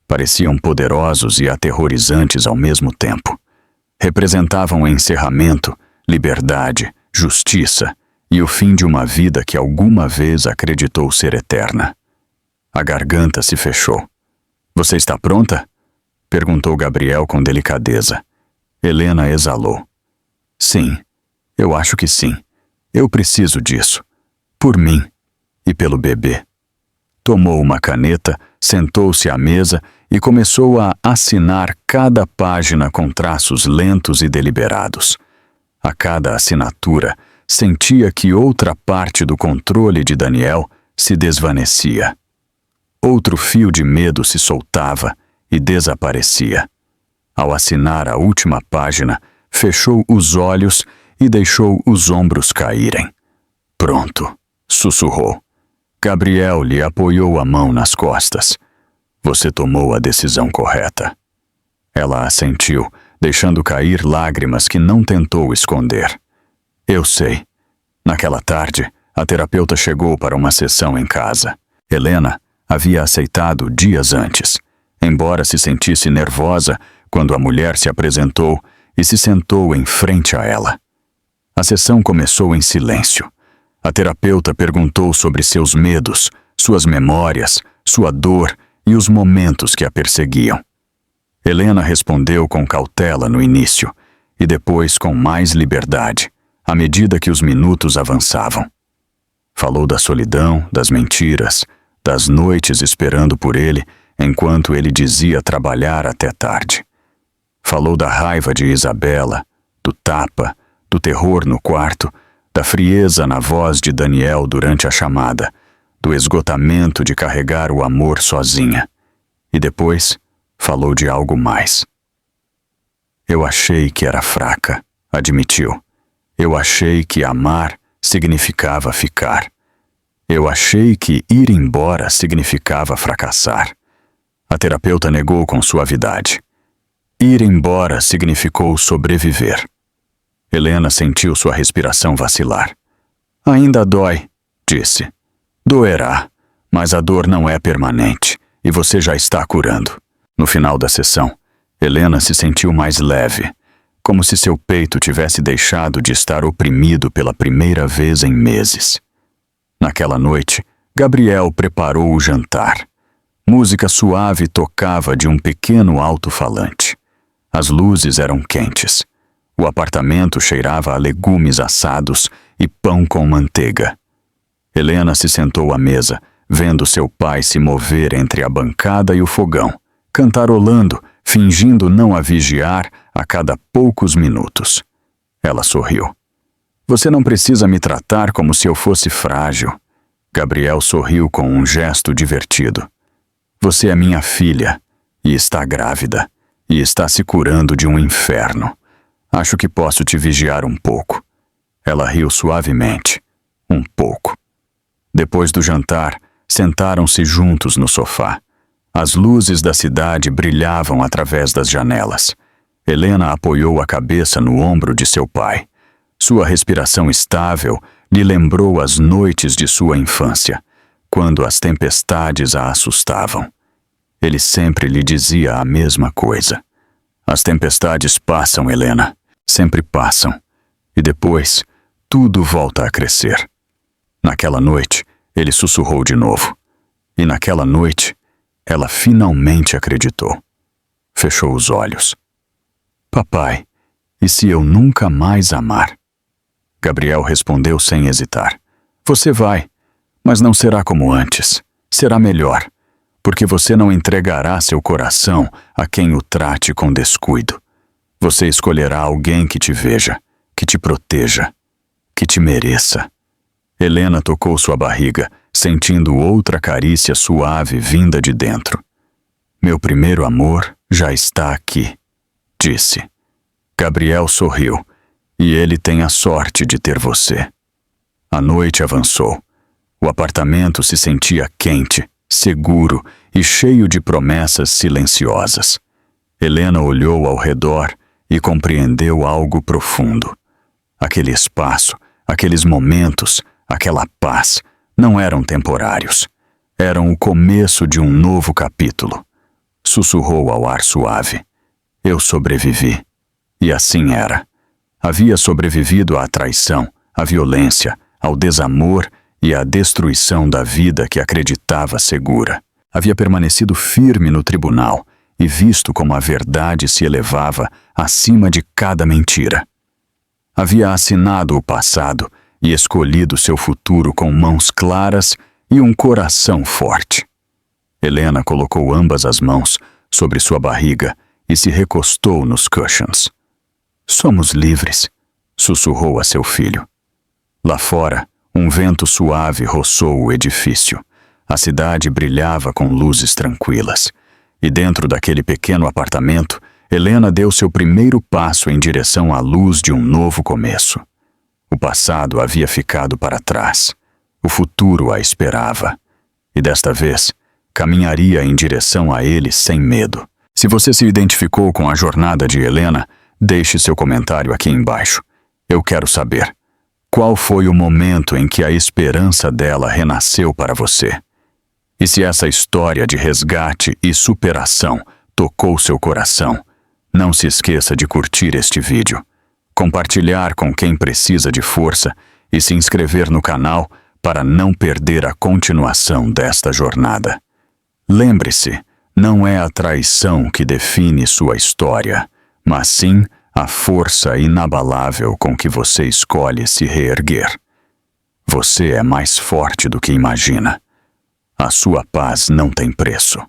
Pareciam poderosos e aterrorizantes ao mesmo tempo. Representavam encerramento, liberdade, justiça e o fim de uma vida que alguma vez acreditou ser eterna. A garganta se fechou. "Você está pronta?" perguntou Gabriel com delicadeza. Helena exalou. "Sim, eu acho que sim. Eu preciso disso. Por mim e pelo bebê." Tomou uma caneta, sentou-se à mesa e começou a assinar cada página com traços lentos e deliberados. A cada assinatura, sentia que outra parte do controle de Daniel se desvanecia. Outro fio de medo se soltava e desaparecia. Ao assinar a última página, fechou os olhos e deixou os ombros caírem. "Pronto", sussurrou. Gabriel lhe apoiou a mão nas costas. "Você tomou a decisão correta." Ela assentiu, deixando cair lágrimas que não tentou esconder. "Eu sei." Naquela tarde, a terapeuta chegou para uma sessão em casa. Helena havia aceitado dias antes, embora se sentisse nervosa quando a mulher se apresentou e se sentou em frente a ela. A sessão começou em silêncio. A terapeuta perguntou sobre seus medos, suas memórias, sua dor e os momentos que a perseguiam. Helena respondeu com cautela no início e depois com mais liberdade, à medida que os minutos avançavam. Falou da solidão, das mentiras, das noites esperando por ele enquanto ele dizia trabalhar até tarde. Falou da raiva de Isabela, do tapa, do terror no quarto, da frieza na voz de Daniel durante a chamada, do esgotamento de carregar o amor sozinha. E depois falou de algo mais. "Eu achei que era fraca", admitiu. "Eu achei que amar significava ficar. Eu achei que ir embora significava fracassar." A terapeuta negou com suavidade. Ir embora significou sobreviver. Helena sentiu sua respiração vacilar. "Ainda dói", disse. "Doerá, mas a dor não é permanente e você já está curando." No final da sessão, Helena se sentiu mais leve, como se seu peito tivesse deixado de estar oprimido pela primeira vez em meses. Naquela noite, Gabriel preparou o jantar. Música suave tocava de um pequeno alto-falante. As luzes eram quentes. O apartamento cheirava a legumes assados e pão com manteiga. Helena se sentou à mesa, vendo seu pai se mover entre a bancada e o fogão, cantarolando, fingindo não a vigiar a cada poucos minutos. Ela sorriu. "Você não precisa me tratar como se eu fosse frágil." Gabriel sorriu com um gesto divertido. "Você é minha filha e está grávida e está se curando de um inferno. Acho que posso te vigiar um pouco." Ela riu suavemente. Um pouco. Depois do jantar, sentaram-se juntos no sofá. As luzes da cidade brilhavam através das janelas. Helena apoiou a cabeça no ombro de seu pai. Sua respiração estável lhe lembrou as noites de sua infância, quando as tempestades a assustavam. Ele sempre lhe dizia a mesma coisa. "As tempestades passam, Helena. Sempre passam. E depois, tudo volta a crescer." Naquela noite, ele sussurrou de novo. E naquela noite, ela finalmente acreditou. Fechou os olhos. "Papai, e se eu nunca mais amar?" Gabriel respondeu sem hesitar. "Você vai, mas não será como antes. Será melhor, porque você não entregará seu coração a quem o trate com descuido. Você escolherá alguém que te veja, que te proteja, que te mereça. Helena tocou sua barriga, sentindo outra carícia suave vinda de dentro. Meu primeiro amor já está aqui, disse. Gabriel sorriu, e ele tem a sorte de ter você. A noite avançou. O apartamento se sentia quente, seguro e cheio de promessas silenciosas. Helena olhou ao redor e compreendeu algo profundo. Aquele espaço, aqueles momentos, aquela paz não eram temporários. Eram o começo de um novo capítulo. Sussurrou ao ar suave. Eu sobrevivi. E assim era. Havia sobrevivido à traição, à violência, ao desamor e à destruição da vida que acreditava segura. Havia permanecido firme no tribunal e visto como a verdade se elevava acima de cada mentira. Havia assinado o passado e escolhido seu futuro com mãos claras e um coração forte. Helena colocou ambas as mãos sobre sua barriga e se recostou nos cushions. Somos livres, sussurrou a seu filho. Lá fora, um vento suave roçou o edifício. A cidade brilhava com luzes tranquilas. E dentro daquele pequeno apartamento, Helena deu seu primeiro passo em direção à luz de um novo começo. O passado havia ficado para trás. O futuro a esperava. E desta vez, caminharia em direção a ele sem medo. Se você se identificou com a jornada de Helena, deixe seu comentário aqui embaixo. Eu quero saber. Qual foi o momento em que a esperança dela renasceu para você? E se essa história de resgate e superação tocou seu coração, não se esqueça de curtir este vídeo, compartilhar com quem precisa de força e se inscrever no canal para não perder a continuação desta jornada. Lembre-se, não é a traição que define sua história, mas sim a força inabalável com que você escolhe se reerguer. Você é mais forte do que imagina. A sua paz não tem preço.